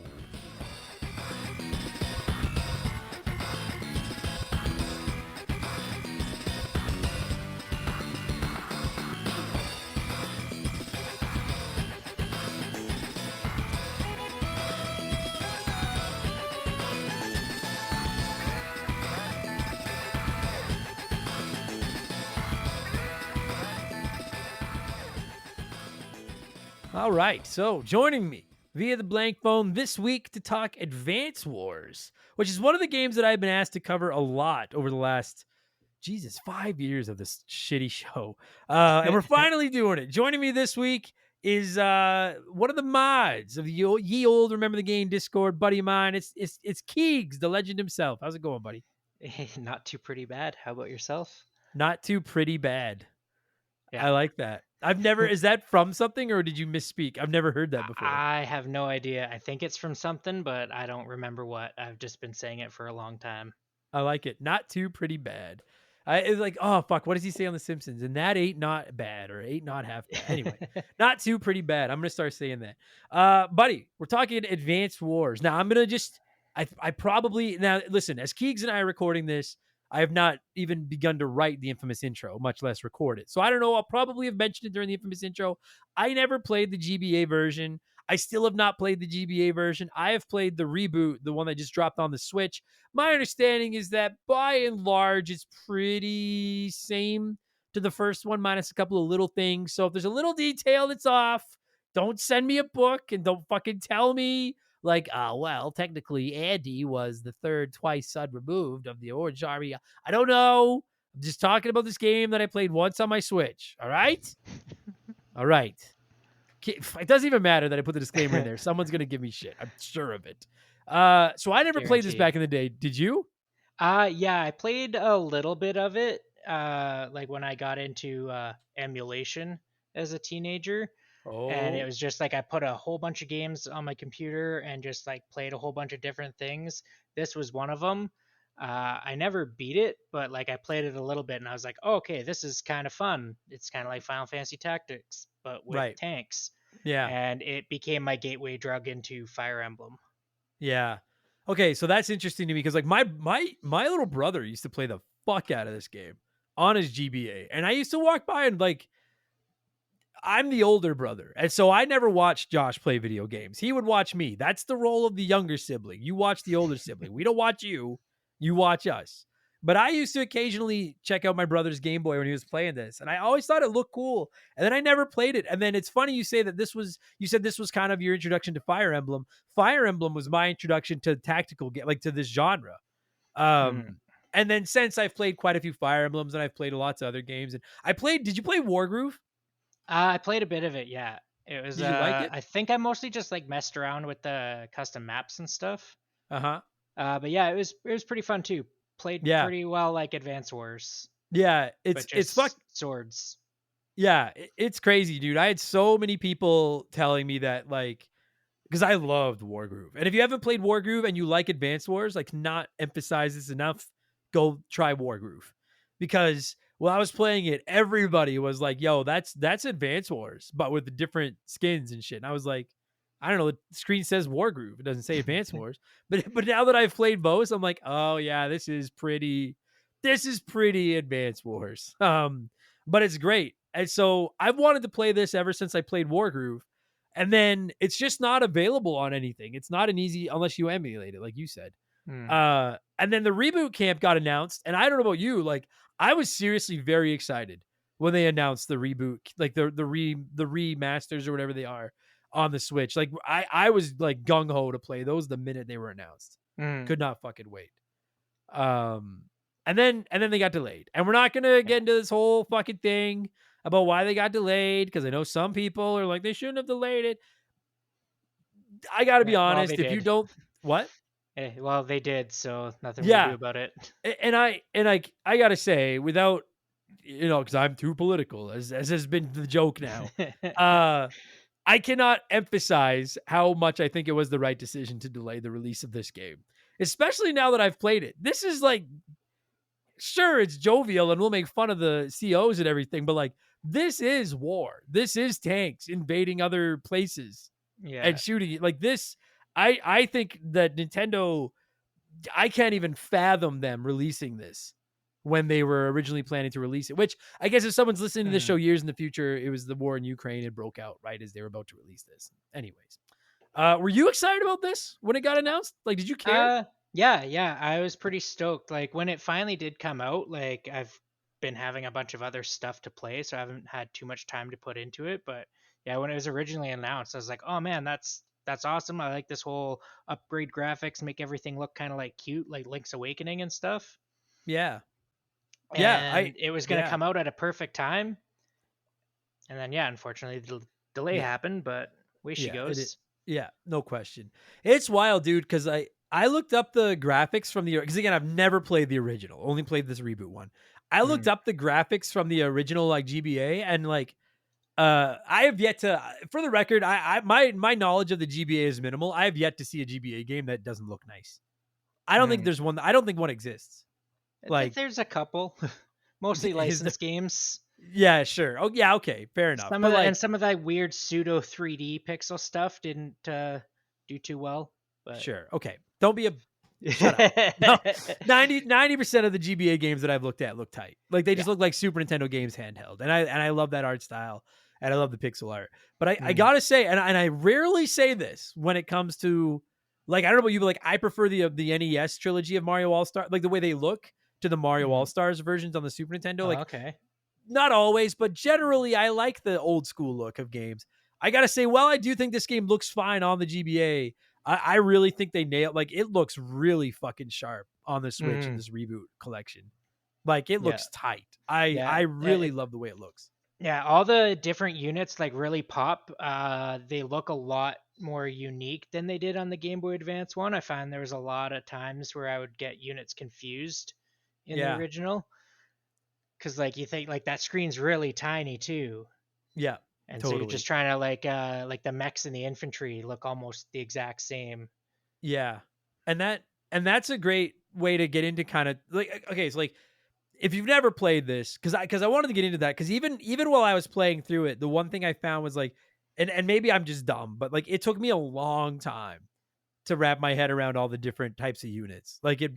All right, so joining me via the blank phone this week to talk Advance Wars, which is one of the games that I've been asked to cover a lot over the last, Jesus, 5 years of this shitty show. And we're finally doing it. Joining me this week is one of the mods of the Ye Old Remember the Game Discord, buddy of mine. It's Keegs, the legend himself. How's it going, buddy? Not too pretty bad. How about yourself? Not too pretty bad. Yeah. I like that. I've never, is that from something or did you misspeak? I've never heard that before. I have no idea. I think it's from something, but I don't remember what. I've just been saying it for a long time. I like it. Not too pretty bad. It's like, oh fuck, what does he say on The Simpsons? And that ain't not bad or ain't not half bad. Anyway, not too pretty bad. I'm gonna start saying that. Buddy, we're talking Advanced Wars. Now I'm gonna just I probably now listen, as Keegs and I are recording this, I have not even begun to write the infamous intro, much less record it. So I don't know. I'll probably have mentioned it during the infamous intro. I never played the GBA version. I still have not played the GBA version. I have played the reboot, the one that just dropped on the Switch. My understanding is that by and large, it's pretty same to the first one, minus a couple of little things. So if there's a little detail that's off, don't send me a book and don't fucking tell me like, well, technically Andy was the third twice son removed of the Orange Army. I don't know. I'm just talking about this game that I played once on my Switch. All right? All right. It doesn't even matter that I put the disclaimer in there. Someone's going to give me shit. I'm sure of it. So I never played this back in the day. Did you? Yeah, I played a little bit of it. Like when I got into emulation as a teenager. And it was just like I put a whole bunch of games on my computer and just like played a whole bunch of different things. This was one of them. I never beat it, but like I played it a little bit and I was like, oh, okay, this is kind of fun. It's kind of like Final Fantasy Tactics, but with tanks. Yeah. And it became my gateway drug into Fire Emblem. Yeah. Okay, so that's interesting to me because like my little brother used to play the fuck out of this game on his GBA. And I used to walk by and like I'm the older brother. And so I never watched Josh play video games. He would watch me. That's the role of the younger sibling. You watch the older sibling. We don't watch you. You watch us. But I used to occasionally check out my brother's Game Boy when he was playing this. And I always thought it looked cool. And then I never played it. And then it's funny you say that you said this was kind of your introduction to Fire Emblem. Fire Emblem was my introduction to tactical game, like to this genre. And then since I've played quite a few Fire Emblems and I've played lots of other games. And did you play Wargroove? I played a bit of it, yeah. It was. Did you like it? I think I mostly just like messed around with the custom maps and stuff. Uh-huh. But yeah, it was pretty fun too. Played pretty well like Advance Wars. Yeah, it's swords. Yeah, it's crazy, dude. I had so many people telling me that like because I loved Wargroove. And if you haven't played Wargroove and you like Advance Wars, like not emphasize this enough, go try Wargroove. Because while I was playing it, everybody was like, yo, that's Advance Wars, but with the different skins and shit. And I was like, I don't know, the screen says Wargroove. It doesn't say Advance Wars. But now that I've played both, I'm like, oh yeah, this is pretty Advance Wars. But it's great. And so I've wanted to play this ever since I played Wargroove. And then it's just not available on anything. It's not an easy unless you emulate it, like you said. And then the reboot camp got announced, and I don't know about you, like I was seriously very excited when they announced the reboot, like the remasters or whatever they are on the Switch. Like I was like gung ho to play those the minute they were announced. Could not fucking wait. And then they got delayed, and we're not gonna get into this whole fucking thing about why they got delayed because I know some people are like they shouldn't have delayed it. I got to be honest, if you don't what. Well, they did, so nothing we can do about it. And I gotta say, without because I'm too political, as has been the joke now. I cannot emphasize how much I think it was the right decision to delay the release of this game, especially now that I've played it. This is like, sure, it's jovial and we'll make fun of the COs and everything, but like, this is war. This is tanks invading other places and shooting like this. I think that Nintendo, I can't even fathom them releasing this when they were originally planning to release it, which I guess if someone's listening to this show years in the future, it was the war in Ukraine. It broke out right as they were about to release this. Anyways, were you excited about this when it got announced? Like, did you care? Yeah. I was pretty stoked. Like when it finally did come out, like been having a bunch of other stuff to play, so I haven't had too much time to put into it. But yeah, when it was originally announced, I was like, oh man, that's awesome. I like this whole upgrade graphics, make everything look kind of like cute, like Link's Awakening and stuff. Yeah. And it was going to come out at a perfect time. And then, yeah, unfortunately, the delay happened, but way she goes. Yeah, no question. It's wild, dude, because I looked up the graphics from the, because again, I've never played the original, only played this reboot one. I looked up the graphics from the original like GBA, and like I have yet to, for the record, my knowledge of the GBA is minimal. I have yet to see a GBA game that doesn't look nice. I don't think there's one. I don't think one exists. Like there's a couple, mostly licensed games. Yeah, sure. Oh, yeah, okay, fair enough. And some of that weird pseudo 3D pixel stuff didn't do too well. But... Sure, okay. Don't be a shut up. No, 90% of the GBA games that I've looked at look tight. Like they just look like Super Nintendo games handheld, and I love that art style, and I love the pixel art. But I gotta say, and I rarely say this when it comes to, like, I don't know about you, but like I prefer the NES trilogy of Mario All-Star, like the way they look, to the Mario All-Stars versions on the Super Nintendo. Like, okay. Not always, but generally I like the old school look of games. I gotta say, while I do think this game looks fine on the GBA, I really think they nailed, like, it looks really fucking sharp on the Switch in this reboot collection. Like, it looks tight. I really love the way it looks. Yeah, all the different units like really pop. They look a lot more unique than they did on the Game Boy Advance one. I find there was a lot of times where I would get units confused in the original. Because like you think like that screen's really tiny too. Yeah. And totally. So you're just trying to like the mechs and the infantry look almost the exact same. Yeah. And that's a great way to get into kind of like, okay, so like if you've never played this, because I wanted to get into that, because even while I was playing through it, the one thing I found was like, and maybe I'm just dumb, but like it took me a long time to wrap my head around all the different types of units. Like it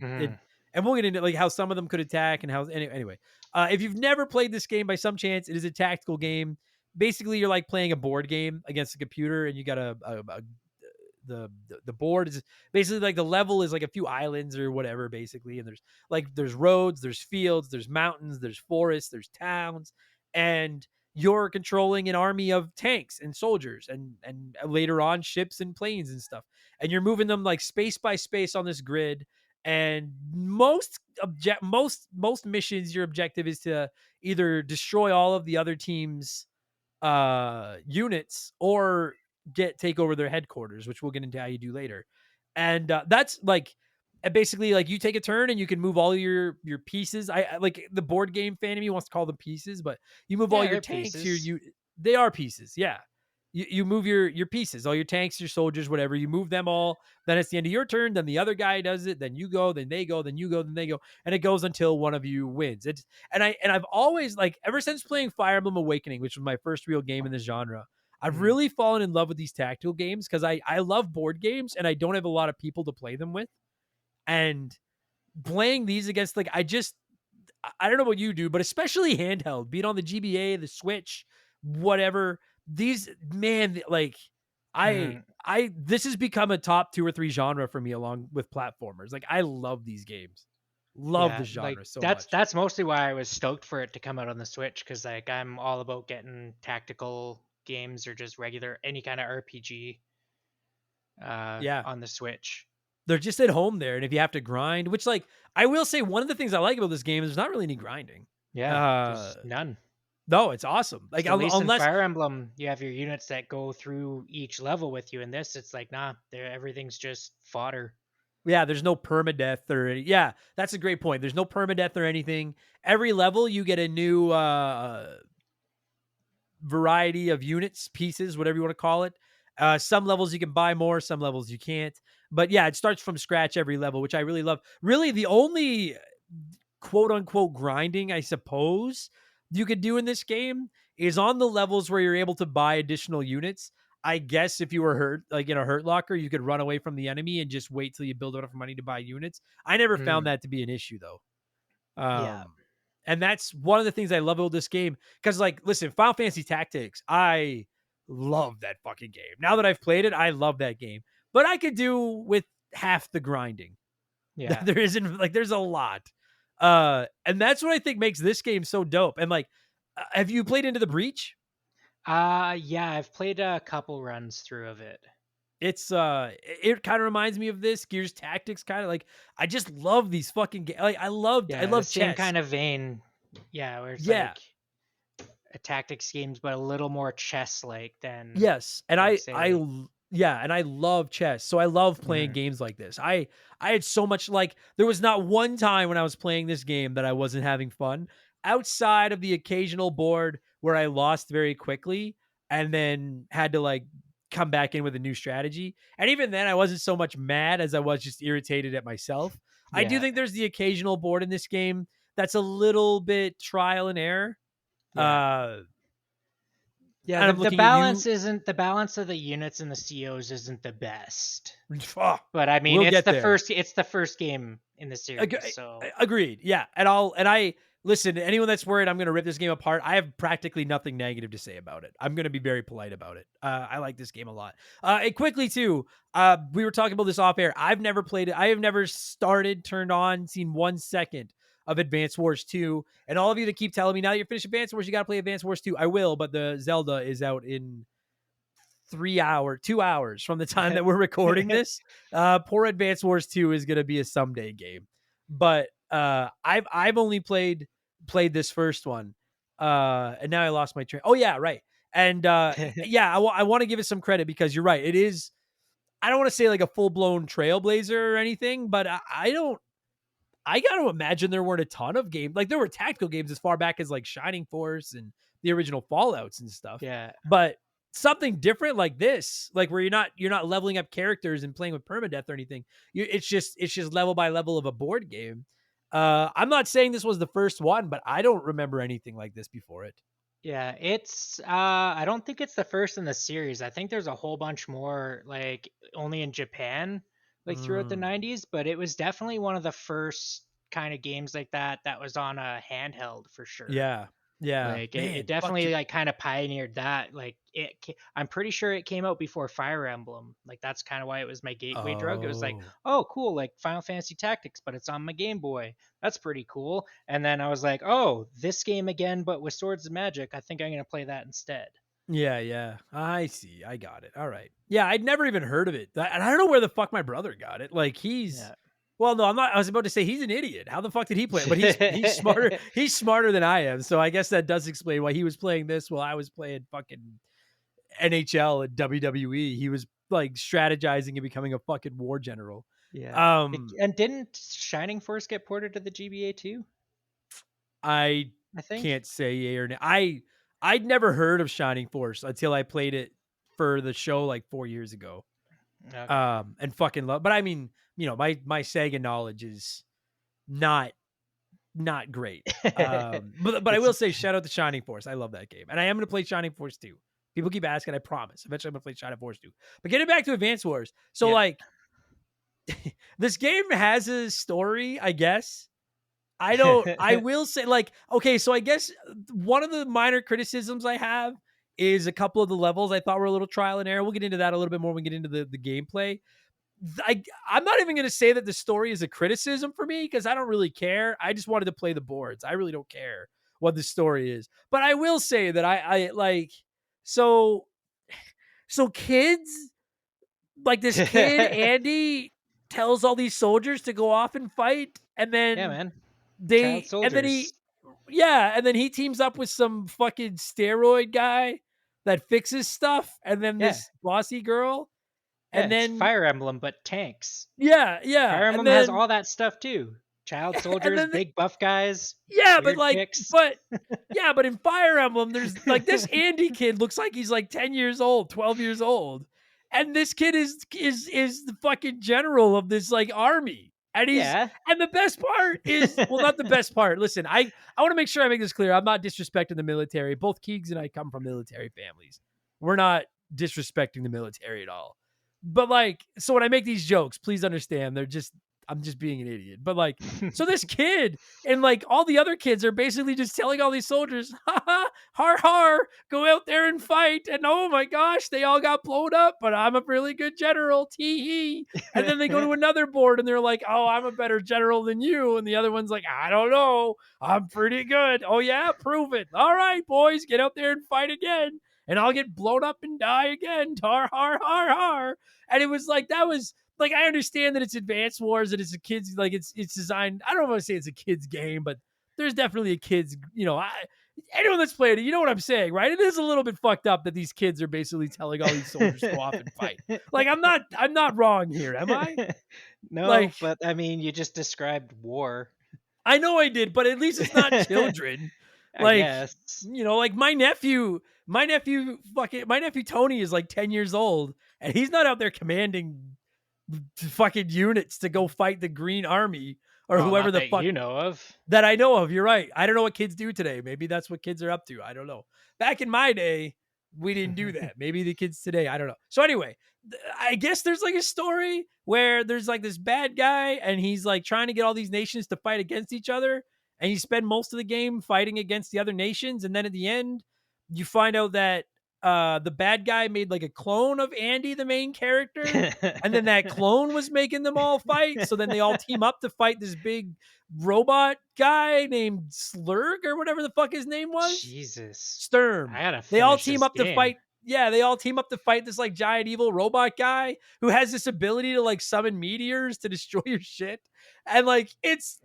and we'll get into like how some of them could attack and how anyway. If you've never played this game by some chance, it is a tactical game. Basically, you're like playing a board game against a computer, and you got the board is basically like the level is like a few islands or whatever, basically. And there's roads, there's fields, there's mountains, there's forests, there's towns, and you're controlling an army of tanks and soldiers and later on ships and planes and stuff. And you're moving them like space by space on this grid. And most missions, your objective is to either destroy all of the other team's units or take over their headquarters, which we'll get into how you do later. And that's like basically like you take a turn and you can move all your pieces. I like the board game fan of me wants to call them pieces, but you move all your tanks. They are pieces, yeah. You move your pieces, all your tanks, your soldiers, whatever. You move them all. Then it's the end of your turn. Then the other guy does it. Then you go. Then they go. Then you go. Then they go. And it goes until one of you wins. I've always, like, ever since playing Fire Emblem Awakening, which was my first real game in this genre, I've really fallen in love with these tactical games because I love board games and I don't have a lot of people to play them with. And playing these against, like, I don't know what you do, but especially handheld, be it on the GBA, the Switch, whatever. These, man, like this has become a top 2 or 3 genre for me along with platformers. Like I love these games. Love the genre like, so much. That's mostly why I was stoked for it to come out on the Switch, because like I'm all about getting tactical games or just regular any kind of RPG on the Switch. They're just at home there, and if you have to grind, which, like, I will say one of the things I like about this game is there's not really any grinding. Yeah, none. No, it's awesome. Like, at least in Fire Emblem, you have your units that go through each level with you. In this, it's like, nah, everything's just fodder. Yeah, there's no permadeath or any. Yeah, that's a great point. There's no permadeath or anything. Every level, you get a new variety of units, pieces, whatever you want to call it. Some levels you can buy more, some levels you can't. But yeah, it starts from scratch every level, which I really love. Really, the only quote-unquote grinding, I suppose, you could do in this game is on the levels where you're able to buy additional units. I guess if you were hurt, like in a hurt locker, you could run away from the enemy and just wait till you build enough money to buy units. I never found that to be an issue, though. And that's one of the things I love about this game. Because, like, listen, Final Fantasy Tactics, I love that fucking game. Now that I've played it, I love that game. But I could do with half the grinding. Yeah. There isn't, like, there's a lot. And that's what I think makes this game so dope. And like, have you played Into the Breach? Yeah, I've played a couple runs through of it. It's it kind of reminds me of this Gears Tactics, kind of like, I just love these fucking games. Like I love The same chess. kind of vein. Yeah, where it's Yeah. like a tactics games, but a little more chess like than Yes, and like, and I love chess. So I love playing games like this. I had so much, like, there was not one time when I was playing this game that I wasn't having fun, outside of the occasional board where I lost very quickly and then had to like come back in with a new strategy. And even then I wasn't so much mad as I was just irritated at myself. I do Yeah. think there's the occasional board in this game that's a little bit trial and error. Yeah. Yeah, I'm the looking at you. balance of the units and the COs isn't the best. Fuck. But I mean, We'll it's get the there. first game in the series. So Agreed. Yeah. And I listen, anyone that's worried I'm going to rip this game apart, I have practically nothing negative to say about it. I'm going to be very polite about it. I like this game a lot. And quickly too, we were talking about this off air. I've never played it. I have never turned on, seen 1 second of Advance Wars 2. And all of you that keep telling me now that you're finished Advance Wars, you got to play Advance Wars 2. I will, but the Zelda is out in 2 hours from the time that we're recording this. Poor Advance Wars 2 is going to be a someday game. But I've only played this first one. And now I lost my train. Oh yeah, right. And yeah, I want to give it some credit because you're right. It is, I don't want to say like a full-blown trailblazer or anything, but I got to imagine there weren't a ton of games. Like there were tactical games as far back as like Shining Force and the original Fallouts and stuff. yeah. But something different like this, like where you're not leveling up characters and playing with permadeath or anything. It's just level by level of a board game. I'm not saying this was the first one, but I don't remember anything like this before it. Yeah, it's I don't think it's the first in the series. I think there's a whole bunch more like only in Japan like throughout the 90s, but it was definitely one of the first kind of games like that was on a handheld for sure. Yeah. Yeah. Like Man, it definitely like kind of pioneered that. Like I'm pretty sure it came out before Fire Emblem. Like that's kind of why it was my gateway drug. It was like, oh cool, like Final Fantasy Tactics, but it's on my Game Boy. That's pretty cool. And then I was like, oh, this game again, but with Swords of Magic. I think I'm gonna play that instead. Yeah. I see. I got it. All right. Yeah, I'd never even heard of it. And I don't know where the fuck my brother got it. Like well, no, I'm not. I was about to say he's an idiot. How the fuck did he play it? But he's smarter. He's smarter than I am. So I guess that does explain why he was playing this while I was playing fucking NHL and WWE. He was like strategizing and becoming a fucking war general. Yeah. And didn't Shining Force get ported to the GBA too? I think can't say yay or nay. I'd never heard of Shining Force until I played it for the show like 4 years ago. Okay. And fucking love. But I mean, you know, my Sega knowledge is not great. But I will say shout out to Shining Force. I love that game. And I am going to play Shining Force 2. People keep asking, I promise. Eventually I'm going to play Shining Force 2. But getting back to Advance Wars. So like this game has a story, I guess. I will say, like, okay, so I guess one of the minor criticisms I have is a couple of the levels I thought were a little trial and error. We'll get into that a little bit more when we get into the gameplay. I'm not even going to say that the story is a criticism for me because I don't really care. I just wanted to play the boards. I really don't care what the story is. But I will say that I like, so kids, like this kid, Andy, tells all these soldiers to go off and fight. And then and then he teams up with some fucking steroid guy that fixes stuff, and then this bossy girl, and then Fire Emblem, but tanks. Yeah. Fire Emblem has all that stuff too. Child soldiers, big buff guys. Yeah, but like, but in Fire Emblem, there's like this Andy kid looks like he's like 10 years old, 12 years old, and this kid is the fucking general of this like army. And and the best part is, well, not the best part. Listen, I want to make sure I make this clear. I'm not disrespecting the military. Both Keegs and I come from military families. We're not disrespecting the military at all. But like, so when I make these jokes, please understand they're just I'm just being an idiot. But like, so this kid and like all the other kids are basically just telling all these soldiers, ha ha, har har, go out there and fight. And oh my gosh, they all got blown up, but I'm a really good general, tee hee. And then they go to another board and they're like, oh, I'm a better general than you. And the other one's like, I don't know, I'm pretty good. Oh yeah, prove it. All right, boys, get out there and fight again. And I'll get blown up and die again. Tar, har, har, har. And it was like, that was like, I understand that it's Advanced Wars and it's a kid's, like, it's designed. I don't want to say it's a kid's game, but there's definitely a kid's, anyone that's played it, you know what I'm saying, right? It is a little bit fucked up that these kids are basically telling all these soldiers to go off and fight. Like, I'm not wrong here, am I? No, like, but I mean, you just described war. I know I did, but at least it's not children. I guess. Like my nephew Tony is like 10 years old and he's not out there commanding fucking units to go fight the Green Army or whoever the fuck you know of. That I know of. You're right. I don't know what kids do today. Maybe that's what kids are up to. I don't know. Back in my day, we didn't do that. Maybe the kids today, I don't know. So anyway, I guess there's like a story where there's like this bad guy and he's like trying to get all these nations to fight against each other. And you spend most of the game fighting against the other nations. And then at the end, you find out that the bad guy made like a clone of Andy, the main character. And then that clone was making them all fight. So then they all team up to fight this big robot guy named Slurg or whatever the fuck his name was. Jesus. Sturm. I gotta They all team up to fight. Yeah, they all team up to fight this like giant evil robot guy who has this ability to like summon meteors to destroy your shit. And like, it's,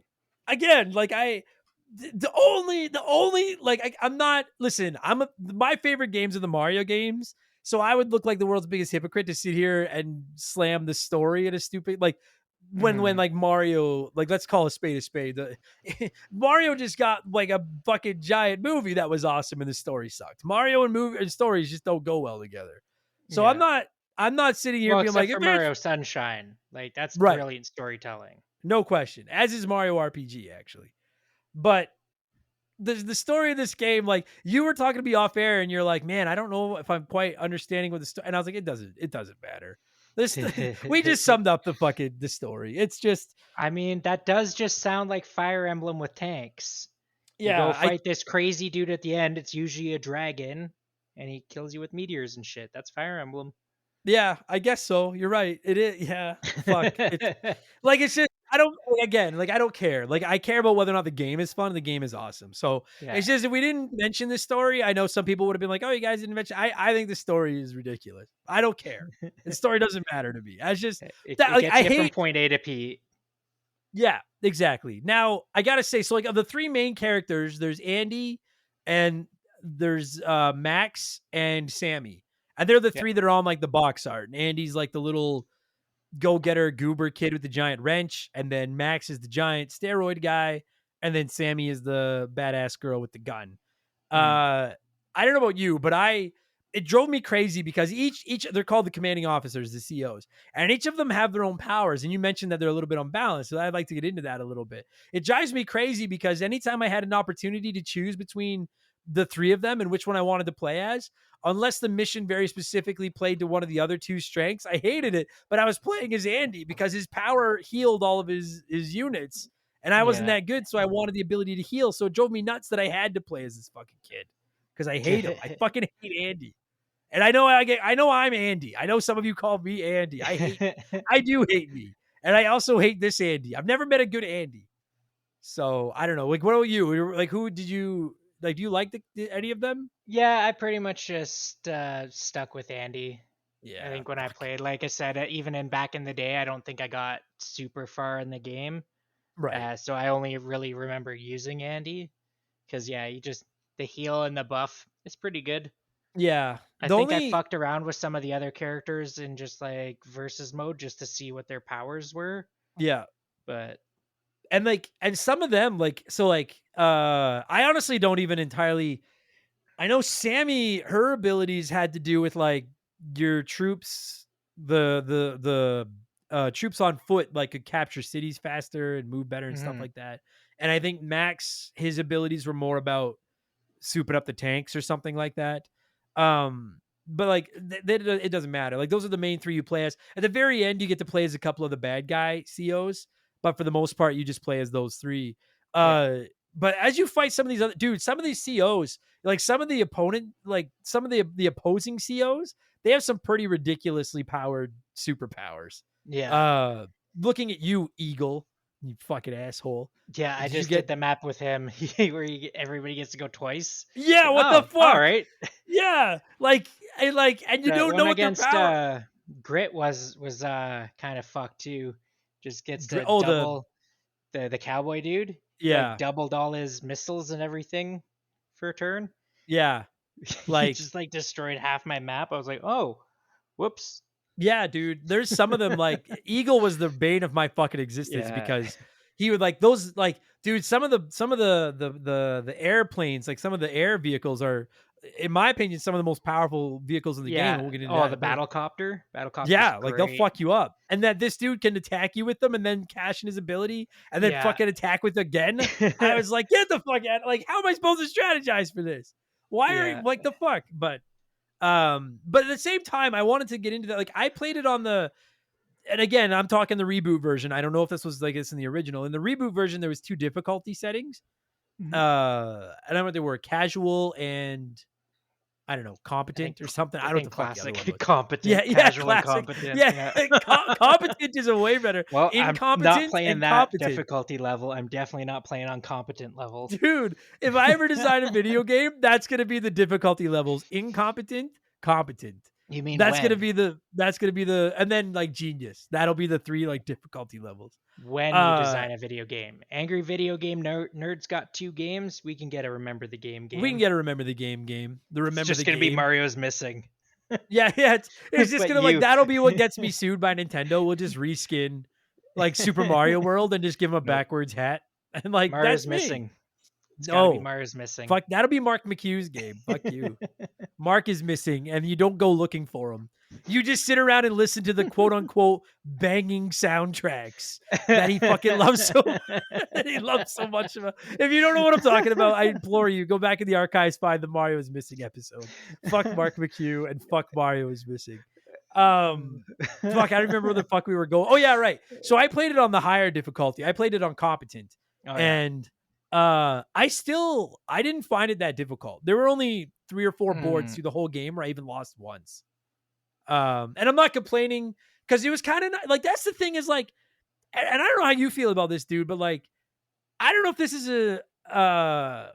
again, like the only like I'm not, listen, my favorite games are the Mario games. So I would look like the world's biggest hypocrite to sit here and slam the story at a stupid, like when like Mario, like let's call a spade a spade. Mario just got like a fucking giant movie that was awesome and the story sucked. Mario and movie and stories just don't go well together. So yeah. I'm not sitting here being like, for Mario Sunshine, like that's brilliant storytelling. No question. As is Mario RPG, actually. But the story of this game, like you were talking to me off air and you're like, man, I don't know if I'm quite understanding what the story. And I was like, it doesn't matter. We just summed up the story. It's just, I mean, that does just sound like Fire Emblem with tanks. Yeah. You go fight this crazy dude at the end. It's usually a dragon and he kills you with meteors and shit. That's Fire Emblem. Yeah, I guess so. You're right. It is. Yeah. Fuck. It's just, I don't care. Like, I care about whether or not the game is fun. The game is awesome. So It's just, if we didn't mention this story, I know some people would have been like, oh, you guys didn't mention. I think the story is ridiculous. I don't care. The story doesn't matter to me. I just, I hate from point A to P. Yeah, exactly. Now, I got to say, so like of the three main characters, there's Andy and there's Max and Sammy. And they're the three that are on like the box art. And Andy's like the little go-getter goober kid with the giant wrench. And then Max is the giant steroid guy. And then Sammy is the badass girl with the gun. I don't know about you, but it drove me crazy because each they're called the commanding officers, the COs. And each of them have their own powers. And you mentioned that they're a little bit unbalanced. So I'd like to get into that a little bit. It drives me crazy because anytime I had an opportunity to choose between the three of them and which one I wanted to play as, unless the mission very specifically played to one of the other two strengths, I hated it. But I was playing as Andy because his power healed all of his units. And I wasn't that good, so I wanted the ability to heal. So it drove me nuts that I had to play as this fucking kid because I hate him. I fucking hate Andy. And I know I'm Andy. I know some of you call me Andy. I do hate me. And I also hate this Andy. I've never met a good Andy. So I don't know. Like, what about you? Like, who did you like? Do you like any of them? Yeah, I pretty much just stuck with Andy. Yeah. I think when I played, like I said, even back in the day, I don't think I got super far in the game. Right. So I only really remember using Andy because, the heal and the buff is pretty good. Yeah. I think I fucked around with some of the other characters in just like versus mode just to see what their powers were. Yeah. But and some of them I honestly don't even entirely. I know Sammy, her abilities had to do with like your troops, the troops on foot like could capture cities faster and move better and stuff like that. And I think Max, his abilities were more about souping up the tanks or something like that. But like it doesn't matter. Like those are the main three you play as. At the very end, you get to play as a couple of the bad guy COs. but for the most part, you just play as those three. But as you fight some of these other dudes, some of these COs, like some of the opponent, like some of the opposing COs, they have some pretty ridiculously powered superpowers. Yeah. Looking at you, Eagle, you fucking asshole. Yeah, I Did you just get- did the map with him where everybody gets to go twice. Yeah, what the fuck? All right. Yeah, and you The don't one know what their against power. Grit was kind of fucked too. Just gets to Oh, double the cowboy dude. He, Yeah. like doubled all his missiles and everything for a turn. Yeah, He like just like destroyed half my map. I was like, oh, whoops. yeah, dude. There's some of them like Eagle was the bane of my fucking existence Yeah. because he would like those like dude. Some of the airplanes, like some of the air vehicles, are, in my opinion, some of the most powerful vehicles in the game. We'll get into that the in a minute. battlecopter. Battlecopter's Yeah, like they'll great. fuck you up, and that this dude can attack you with them, and then cash in his ability, and then Yeah. fucking attack with again. I was like, get the fuck out! Like, how am I supposed to strategize for this? Why are Yeah. like the fuck? But at the same time, I wanted to get into that. Like, I played it on the, and again, I'm talking the reboot version. I don't know if this was like this in the original. In the reboot version, there was 2 difficulty settings. Mhm. I don't know what they were, casual and I don't know, competent or something. I don't know what the fuck the other one classic was. competent, casual and classic. competent. Yeah, competent is a way better. Well, I'm Incompetent not playing and that competent. difficulty level. I'm definitely not playing on competent levels. Dude, if I ever design a video game, that's gonna be the difficulty levels: incompetent, competent. You mean That's when? gonna be the and then like genius. That'll be the 3 like difficulty levels. When you design a video game. Angry Video Game Nerds got 2 games. We can get a Remember the Game game. We can get a remember the game. The remember it's just the gonna game. be Mario's missing. Yeah, it's just But gonna like you. that'll be what gets me sued by Nintendo. We'll just reskin like Super Mario World and just give him a backwards hat and like Mario's that's me. missing. It's gotta be No, Mario's missing. fuck, that'll be Mark McHugh's game. Fuck you. Mark is missing, and you don't go looking for him. You just sit around and listen to the quote unquote banging soundtracks that he fucking loves so that he loves so much. If you don't know what I'm talking about, I implore you, go back in the archives, find the Mario is Missing episode. Fuck Mark McHugh and fuck Mario is Missing. Fuck, I remember where the fuck we were going. Oh yeah, right. So I played it on the higher difficulty. I played it on competent, and I didn't find it that difficult. There were only 3 or 4 boards through the whole game where I even lost once. And I'm not complaining because it was kind of like, that's the thing is like, and I don't know how you feel about this, dude, but like, I don't know if this is a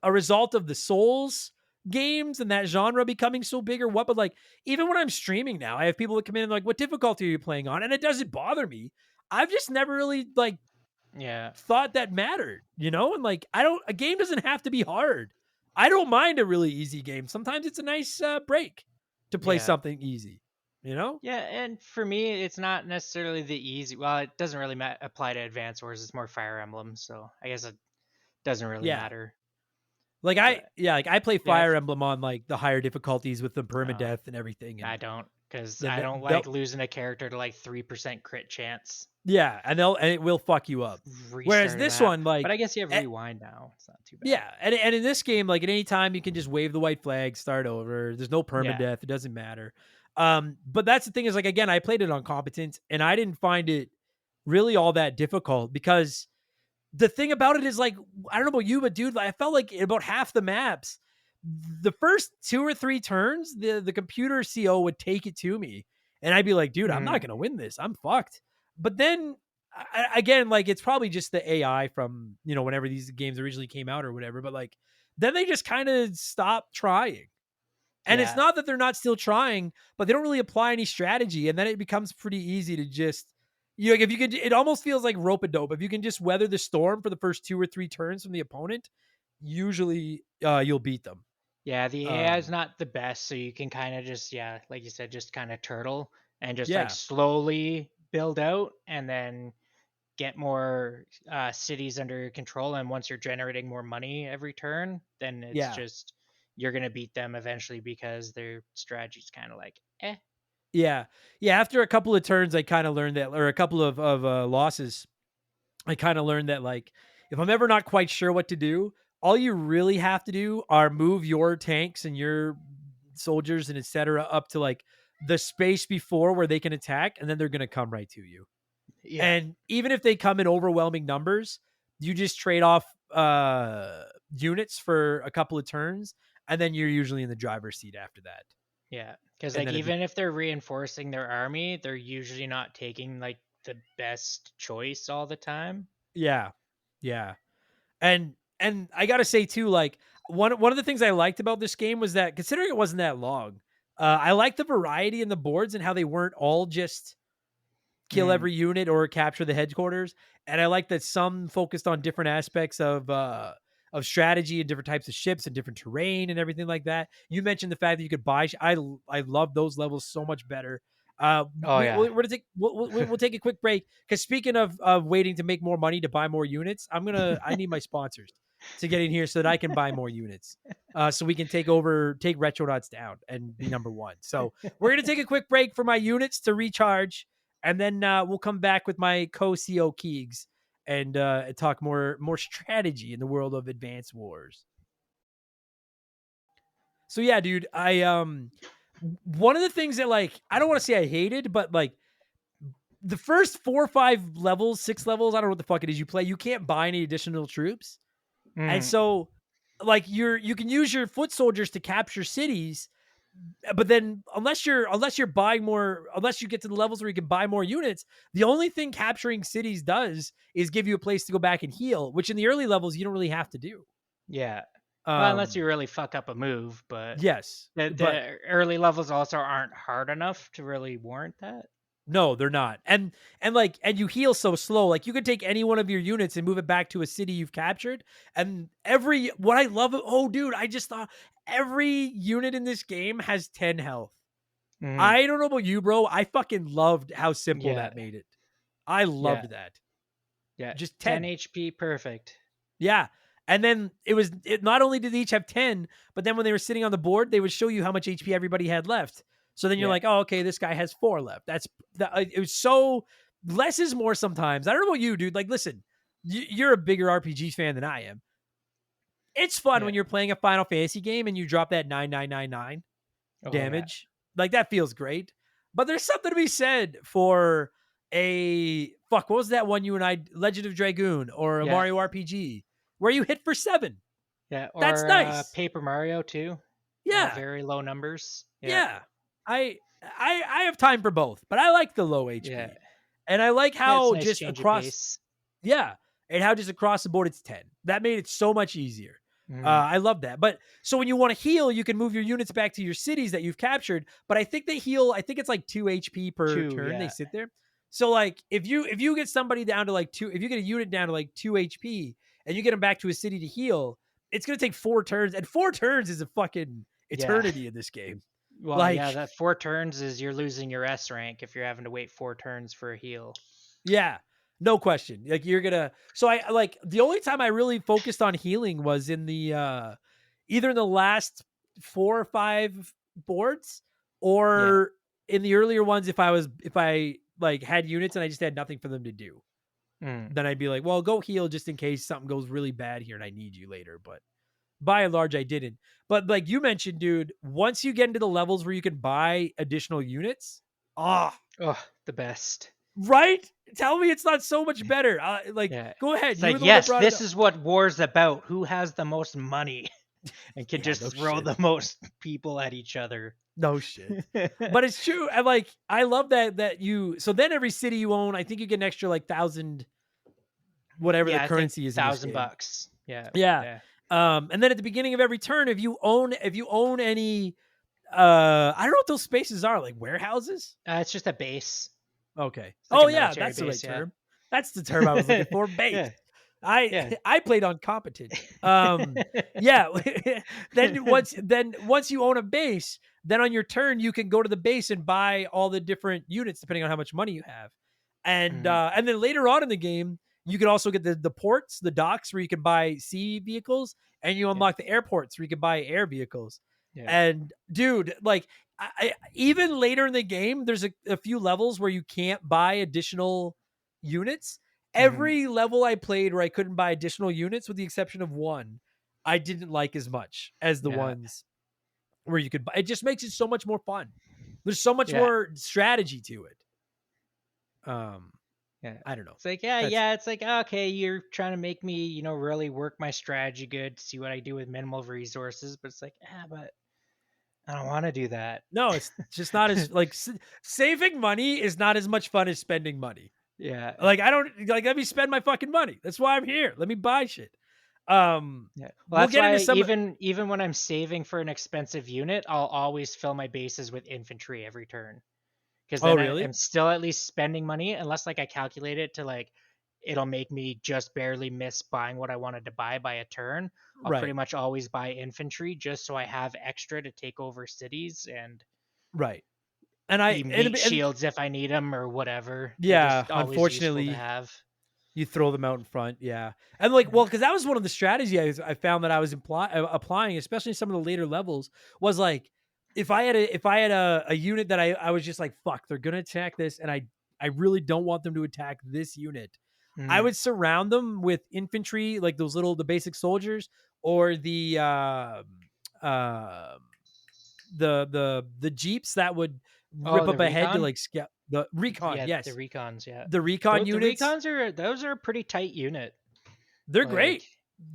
result of the Souls games and that genre becoming so big or what, but like, even when I'm streaming now, I have people that come in and like, what difficulty are you playing on? And it doesn't bother me. I've just never really like thought that mattered, you know? And like, a game doesn't have to be hard. I don't mind a really easy game. Sometimes it's a nice break to play something easy, you know? Yeah, and for me, it's not necessarily the easy. Well, it doesn't really apply to Advance Wars. It's more Fire Emblem, so I guess it doesn't really matter. Like I play Fire Emblem on like the higher difficulties with the permadeath and everything. And I don't, because I don't like losing a character to like 3% crit chance. Yeah, and it will fuck you up. Whereas this one, like, but I guess you have rewind now. It's not too bad. Yeah, and in this game, like at any time, you can just wave the white flag, start over. There's no permadeath. It doesn't matter. But that's the thing is like, again, I played it on competent, and I didn't find it really all that difficult because the thing about it is like, I don't know about you, but dude, I felt like about half the maps, the first 2 or 3 turns, the computer CO would take it to me, and I'd be like, dude, I'm not gonna win this. I'm fucked. But then again, like it's probably just the AI from, you know, whenever these games originally came out or whatever, but like then they just kind of stopped trying. And it's not that they're not still trying, but they don't really apply any strategy. And then it becomes pretty easy to just, you know, like if you could, it almost feels like rope-a-dope. If you can just weather the storm for the first 2 or 3 turns from the opponent, usually you'll beat them. Yeah, the AI is not the best, so you can kind of just, like you said, just kind of turtle and just like slowly build out and then get more cities under control. And once you're generating more money every turn, then it's just, you're going to beat them eventually because their strategy's kind of like, Yeah. After a couple of turns, I kind of learned that, or a couple of losses, I kind of learned that like, if I'm ever not quite sure what to do, all you really have to do are move your tanks and your soldiers and etc. up to like the space before where they can attack, and then they're going to come right to you. Yeah. And even if they come in overwhelming numbers, you just trade off units for a couple of turns, and then you're usually in the driver's seat after that. Yeah, because And like then even if they're reinforcing their army, they're usually not taking like the best choice all the time. yeah, yeah. And I gotta say too, like one of the things I liked about this game was that considering it wasn't that long, I liked the variety in the boards and how they weren't all just kill Mm, every unit or capture the headquarters. And I like that some focused on different aspects of strategy and different types of ships and different terrain and everything like that. You mentioned the fact that you could buy. I love those levels so much better. Oh yeah. We're gonna take we'll take a quick break because speaking of waiting to make more money to buy more units, I need my sponsors to get in here so that I can buy more units. So we can take Retronauts down and be number one. So we're gonna take a quick break for my units to recharge, and then we'll come back with my co-CO Keegs and talk more strategy in the world of Advanced Wars. So yeah, dude, I one of the things that like I don't want to say I hated, but like the first 4 or 5 levels, 6 levels, I don't know what the fuck it is you play, you can't buy any additional troops. And Mm, so like you can use your foot soldiers to capture cities, but then unless you're buying more, unless you get to the levels where you can buy more units, the only thing capturing cities does is give you a place to go back and heal, which in the early levels you don't really have to do. yeah. Well, unless you Um really fuck up a move, but yes, but the early levels also aren't hard enough to really warrant that. no, they're not. And you heal so slow. Like you could take any one of your units and move it back to a city you've captured. And what I love, oh dude, I just thought every unit in this game has 10 health. Mm, I don't know about you, bro. I fucking loved how simple yeah, that made it. I yeah, loved that. yeah. Just 10 10. HP, perfect. Yeah. And then it not only did they each have 10, but then when they were sitting on the board, they would show you how much HP everybody had left. So then you're Yeah. like, oh, okay, this guy has 4 left. It was so less is more sometimes. I don't know about you, dude. Like, listen, you're a bigger RPG fan than I am. It's fun Yeah. when you're playing a Final Fantasy game and you drop that 9999 Oh yeah. damage. Like that feels great. But there's something to be said for what was that one you and I Legend of Dragoon or a Yeah. Mario RPG where you hit for 7. Yeah. That's Or nice. Paper Mario too. Yeah. Very low numbers. Yeah. Yeah. I have time for both, but I like the low Yeah. HP. And I like Yeah, it's how nice just change of across pace. yeah, and how just across the board it's 10. That made it so much easier. Mm, I love that. But so when you want to heal, you can move your units back to your cities that you've captured. But I think they heal. I think it's like 2 HP per 2, turn. They yeah. sit there. So like if you get somebody down to like 2, if you get a unit down to like 2 HP and you get them back to a city to heal, it's gonna take 4 turns. And 4 turns is a fucking Yeah. eternity in this game. Well, yeah, Like that 4 turns is you're losing your S rank if you're having to wait 4 turns for a heal. yeah, no question. Like you're gonna. So I like the only time I really focused on healing was in the either in the last 4 or 5 boards Yeah. or in the earlier ones if I like had units and I just had nothing for them to do. Mm. Then I'd be like, well, go heal just in case something goes really bad here and I need you later. But by and large, I didn't. But like you mentioned, dude, once you get into the levels where you can buy additional units, ah, Oh, the best. right? Tell me it's not so much better. Like, Yeah. go ahead. It's You were like, the one that yes, brought it this up. is what war's about. Who has the most money and can Yeah, just no throw shit. the most people at each other. No shit. But it's true. I love that you. So then every city you own, I think you get an extra like 1,000, whatever the Yeah, I think currency is in this game. $1,000. Yeah. Yeah. Yeah. And then at the beginning of every turn, if you own any, I don't know what those spaces are, like warehouses. It's just a base. Okay. It's like Oh a yeah, military that's the right base, yeah. term. That's the term I was looking for. Base. Yeah. Yeah. I played on competent. Yeah. then once you own a base, then on your turn you can go to the base and buy all the different units depending on how much money you have. And Mhm. and then later on in the game, you can also get the ports, the docks where you can buy sea vehicles, and you unlock the airports where you can buy air vehicles. Yeah. And dude, like even later in the game, there's a few levels where you can't buy additional units. Mhm. Every level I played where I couldn't buy additional units, with the exception of one, I didn't like as much as the Yeah. ones where you could buy. It just makes it so much more fun. There's so much Yeah. more strategy to it. Yeah. I don't know. It's like, That's it's like, okay, you're trying to make me, really work my strategy good, see what I do with minimal resources, but it's like, but I don't want to do that. no, it's just not as like saving money is not as much fun as spending money. Yeah. Like I don't like let me spend my fucking money. That's why I'm here. Let me buy shit. Yeah. Well, We'll that's get into why some. even when I'm saving for an expensive unit, I'll always fill my bases with infantry every turn. Because Oh then really? I'm still at least spending money, unless like I calculate it to like it'll make me just barely miss buying what I wanted to buy by a turn. I'll pretty Right. much always buy infantry just so I have extra to take over cities and Right. And I be meat and shields if I need them or whatever. They're yeah, just always useful to unfortunately, have. you throw them out in front. Yeah, and like, Yeah. well, because that was one of the strategies I found that I was applying, especially in some of the later levels, was like if I had a unit that I was just like fuck, they're gonna attack this, and I really don't want them to attack this unit. I Mm. would surround them with infantry, like the basic soldiers, or uh, the jeeps that would Oh, rip the up ahead to recon? like scout the recon. Yeah, the Yes, recons, yeah. the recon The units. recons are those are a pretty tight unit. They're Like, great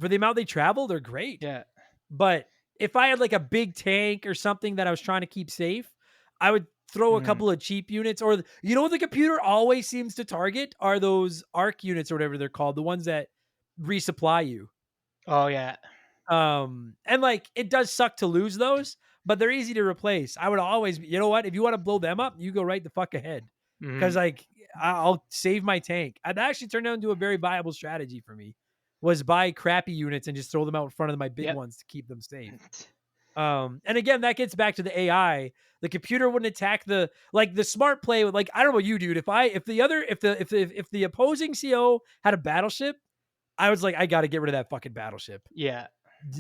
for the amount they travel. They're great. yeah. But if I had like a big tank or something that I was trying to keep safe, I would throw a Mm. couple of cheap units. Or you know what the computer always seems to target are those arc units or whatever they're called, the ones that resupply you. Oh yeah. And like it does suck to lose those, but they're easy to replace. I would always, you know what? If you want to blow them up, you go right the fuck ahead. Because Mhm. like I'll save my tank. That actually turned out into a very viable strategy for me. Was buy crappy units and just throw them out in front of my big Yep. ones to keep them safe. And again, that gets back to the AI. The computer wouldn't attack the smart play with like I don't know about you, dude. If the opposing CO had a battleship, I was like, I got to get rid of that fucking battleship. Yeah.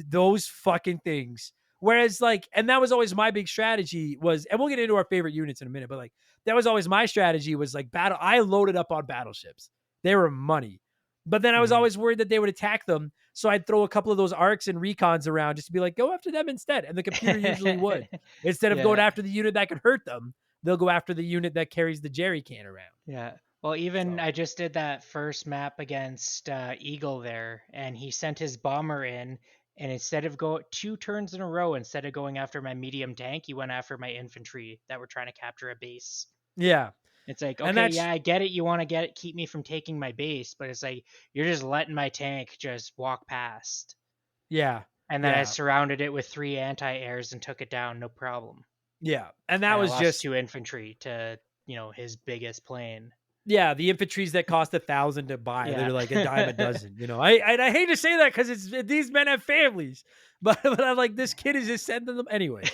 Those fucking things. Whereas like, and that was always my big strategy was, and we'll get into our favorite units in a minute, but like that was always my strategy was like battle. I loaded up on battleships. They were money. But then I was Mhm. always worried that they would attack them. So I'd throw a couple of those arcs and recons around just to be like, go after them instead. And the computer usually would. Instead of going Yeah. after the unit that could hurt them, they'll go after the unit that carries the jerry can around. Yeah. Well, even So I just did that first map against Eagle there, and he sent his bomber in, and instead of go 2 turns in a row, instead of going after my medium tank, he went after my infantry that were trying to capture a base. yeah. It's like, And okay, that's yeah, I get it. You want to keep me from taking my base, but it's like you're just letting my tank just walk past. yeah. And then I Yeah. surrounded it with 3 anti-airs and took it down, no problem. Yeah. And that And I was lost just 2 infantry to, his biggest plane. yeah, the infantries that cost 1,000 to buy, that Yeah. are like a dime a dozen. You know, I hate to say that because these men have families, but I'm like this kid is just sending them anyway.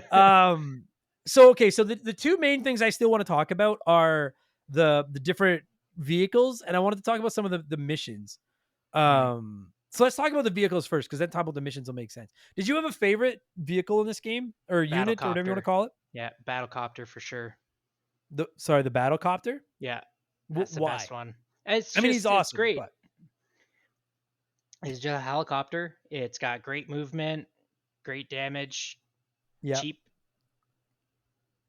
Um, so okay, so the two main things I still want to talk about are the different vehicles, and I wanted to talk about some of the missions. Mhm. So let's talk about the vehicles first, because then talk about the missions will make sense. Did you have a favorite vehicle in this game or unit or whatever you want to Battlecopter. call it? Yeah, battlecopter for sure. The battlecopter. Yeah, that's the Why? best one. It's I mean, he's just it's awesome, great. but It's just a helicopter. It's got great movement, great damage, yeah. cheap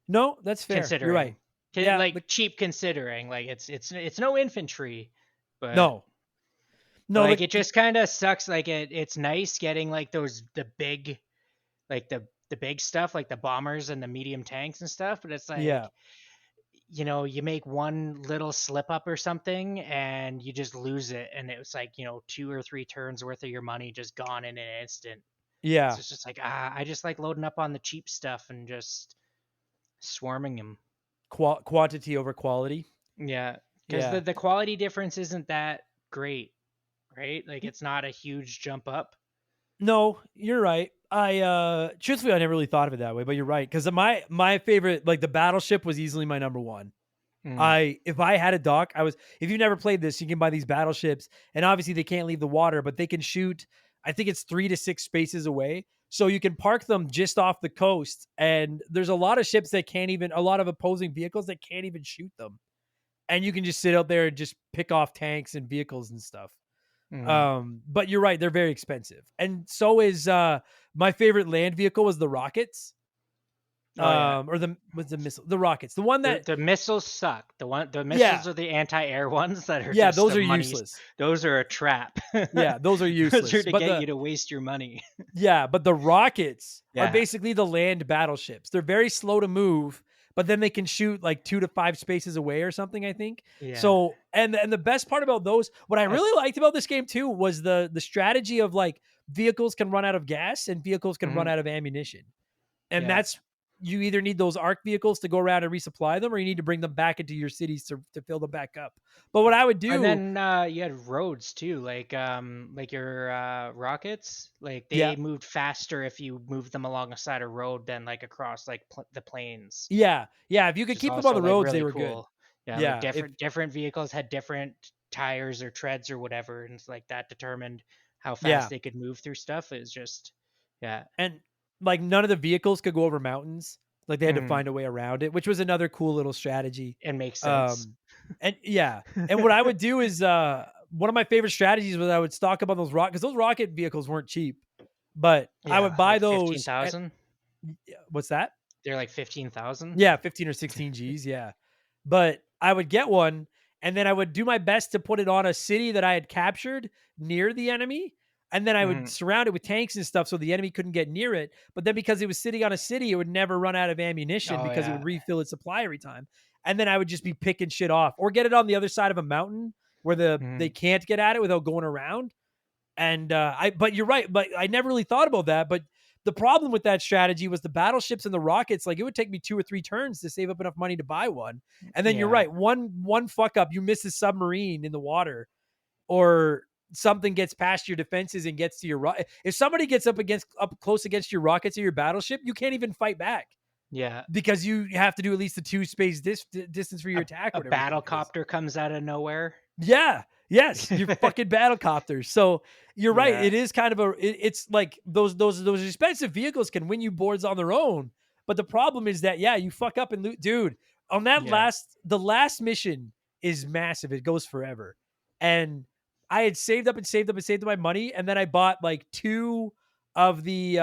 No, that's fair. You're right. considering. Yeah, Like cheap considering. Like it's no infantry, but no, no, like it just kind of sucks. Like it's nice getting like the big like the big stuff like the bombers and the medium tanks and stuff, but it's like yeah, you make one little slip up or something and you just lose it, and it was like 2 or 3 turns worth of your money just gone in an instant. yeah. So it's just like I just like loading up on the cheap stuff and just swarming them. Quantity over quality. Yeah, because Yeah. the quality difference isn't that great, right? Like it's not a huge jump up. No, you're right. Truthfully I never really thought of it that way, but you're right. Because my favorite, like the battleship was easily my number one. Mm. If I had a dock, if you've never played this, you can buy these battleships, and obviously they can't leave the water, but they can shoot, I think it's 3 to 6 spaces away. So you can park them just off the coast. And there's a lot of ships that a lot of opposing vehicles that can't even shoot them. And you can just sit out there and just pick off tanks and vehicles and stuff. Mm. But you're right, they're very expensive. And so is my favorite land vehicle was the rockets. Or the missile, the rockets, the one that The missiles suck. The yeah, missiles are the anti-air ones that are yeah, just those a are money. useless. Those are a trap. Yeah, those are Those are useless. to But get the you to waste your money. yeah, but the rockets are Yeah. basically the land battleships. They're very slow to move, but then they can shoot like 2 to 5 spaces away or something, I think. Yeah. So, and the best part about those, what I really liked about this game too was the strategy of like vehicles can run out of gas and vehicles can run Mhm. out of ammunition. And Yeah. that's you either need those arc vehicles to go around and resupply them or you need to bring them back into your cities to fill them back up. But what I would And do, then you had roads too, like your rockets, like yeah, they moved faster if you moved them along a side of road than like across like the plains, yeah, if you which could is keep them on also the like roads, they really were good. cool. Yeah, like Yeah, if different vehicles had different tires or treads or whatever, and it's like that determined how fast yeah. they could move through stuff. It's just yeah. And like none of the vehicles could go over mountains. Like they had to Mhm. find a way around it, which was another cool little strategy. It makes sense. Um and yeah. And what I would do is one of my favorite strategies was I would stock up on those rock because those rocket vehicles weren't cheap. But I would Yeah, buy like those at 15,000. what's that? They're like 15,000. Yeah, 15 or 16 G's, yeah. But I would get one and then I would do my best to put it on a city that I had captured near the enemy. And then I would Mhm. surround it with tanks and stuff so the enemy couldn't get near it. But then because it was sitting on a city, it would never run out of ammunition Oh because it yeah. would refill its supply every time. And then I would just be picking shit off or get it on the other side of a mountain where they Mhm. can't get at it without going around. And but you're right, but I never really thought about that. But the problem with that strategy was the battleships and the rockets. Like it would take me 2 or 3 turns to save up enough money to buy one. And then you're Yeah. right, one fuck up, you miss a submarine in the water, or something gets past your defenses and gets to your if somebody gets up close against your rockets or your battleship, you can't even fight back Yeah. because you have to do at least the 2 space distance for your A attack, or a whatever the fuck it is. battlecopter comes out of nowhere. Yeah. Yes, you're fucking battle copters. So you're right. Yeah. It is kind of it's like those expensive vehicles can win you boards on their own. But the problem is that yeah, you fuck up and loot, dude. On that Yeah. the last mission is massive. It goes forever, and I had saved up and saved up and saved up my money, and then I bought like 2 of the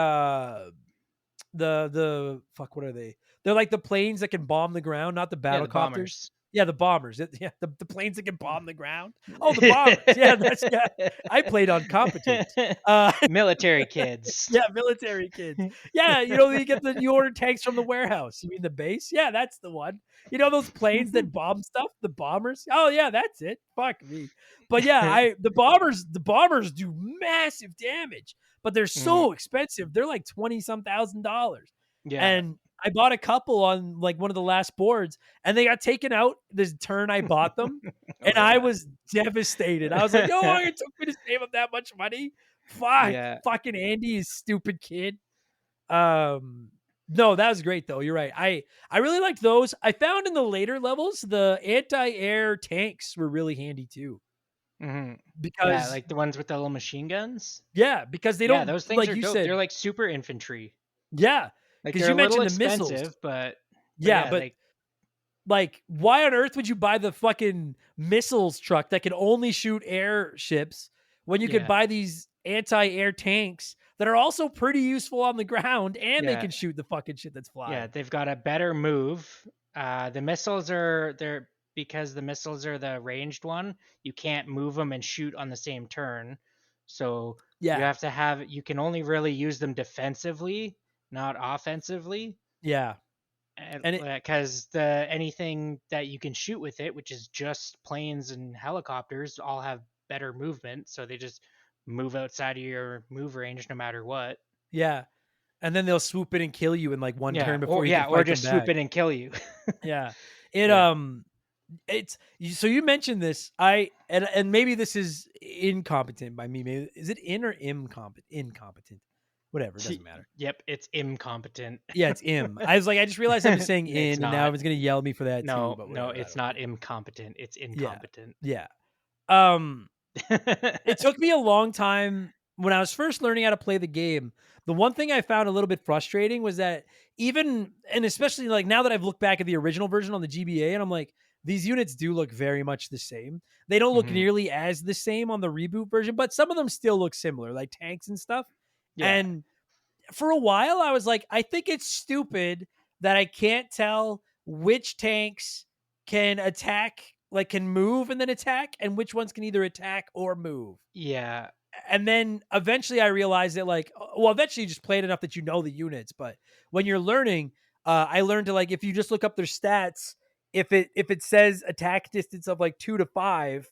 fuck. What are they? They're like the planes that can bomb the ground, not the Yeah, the battle copters. bombers. Yeah, the bombers. Yeah, the planes that can bomb the ground. Oh, the bombers. Yeah, that's yeah. I played on competent. Uh, Military kids. yeah, military kids. Yeah, you order tanks from the warehouse. You mean the base? Yeah, that's the one. You know those planes that bomb stuff, the bombers? Oh yeah, that's it. Fuck me. But yeah, the bombers do massive damage, but they're Mhm. so expensive. They're like 20 some $1,000. Yeah. And I bought a couple on like one of the last boards and they got taken out this turn I bought them. Oh And I yeah. was devastated. I was like, "No, it took me to save up that much money. Fuck, Yeah. fucking Andy, you stupid kid." Um, no, that was great though. You're right. I really liked those. I found in the later levels the anti-air tanks were really handy too Mhm. Yeah, because like the ones with the little machine guns. yeah, because they Yeah, don't those things like are you dope. said. They're like super infantry. Yeah, Like because they're you a little mentioned the missiles. expensive, but Yeah, yeah, but like, why on earth would you buy the fucking missiles truck that can only shoot airships when you could yeah, buy these anti-air tanks that are also pretty useful on the ground and they yeah, can shoot the fucking shit that's yeah. flying? They've got a better move. The missiles are they're because the missiles are the ranged one. You can't move them and shoot on the same turn, so you Yeah, have to have. You can only really use them defensively, not offensively. yeah, and it, Because the anything that you can shoot with it, which is just planes and helicopters, all have better movement, so they just move outside of your move range no matter what. yeah, and then they'll swoop in and kill you in like one turn before you can Or fight them just swoop back. in and kill you. Yeah, it Yeah. so you mentioned this. And maybe this is incompetent by me. Maybe is it in or incompetent? Incompetent, whatever. It doesn't matter. Yep, it's incompetent. Yeah, it's im. I was like, I just realized I was saying It's in, and now not. everyone's gonna yell at me for that too. No, But no, whatever, I it's don't not care. incompetent. It's Yeah, incompetent. yeah. Um, it took me a long time when I was first learning how to play the game. The one thing I found a little bit frustrating was that even, and especially like now that I've looked back at the original version on the GBA, and I'm like, these units do look very much the same. They don't look Mhm. nearly as the same on the reboot version, but some of them still look similar, like tanks and stuff. Yeah. And for a while I was like, I think it's stupid that I can't tell which tanks can attack, like can move and then attack, and which ones can either attack or move. Yeah. And then eventually I realized that eventually you just play it enough that you know the units. But when you're learning, I learned to if you just look up their stats, if it says attack distance of 2 to 5,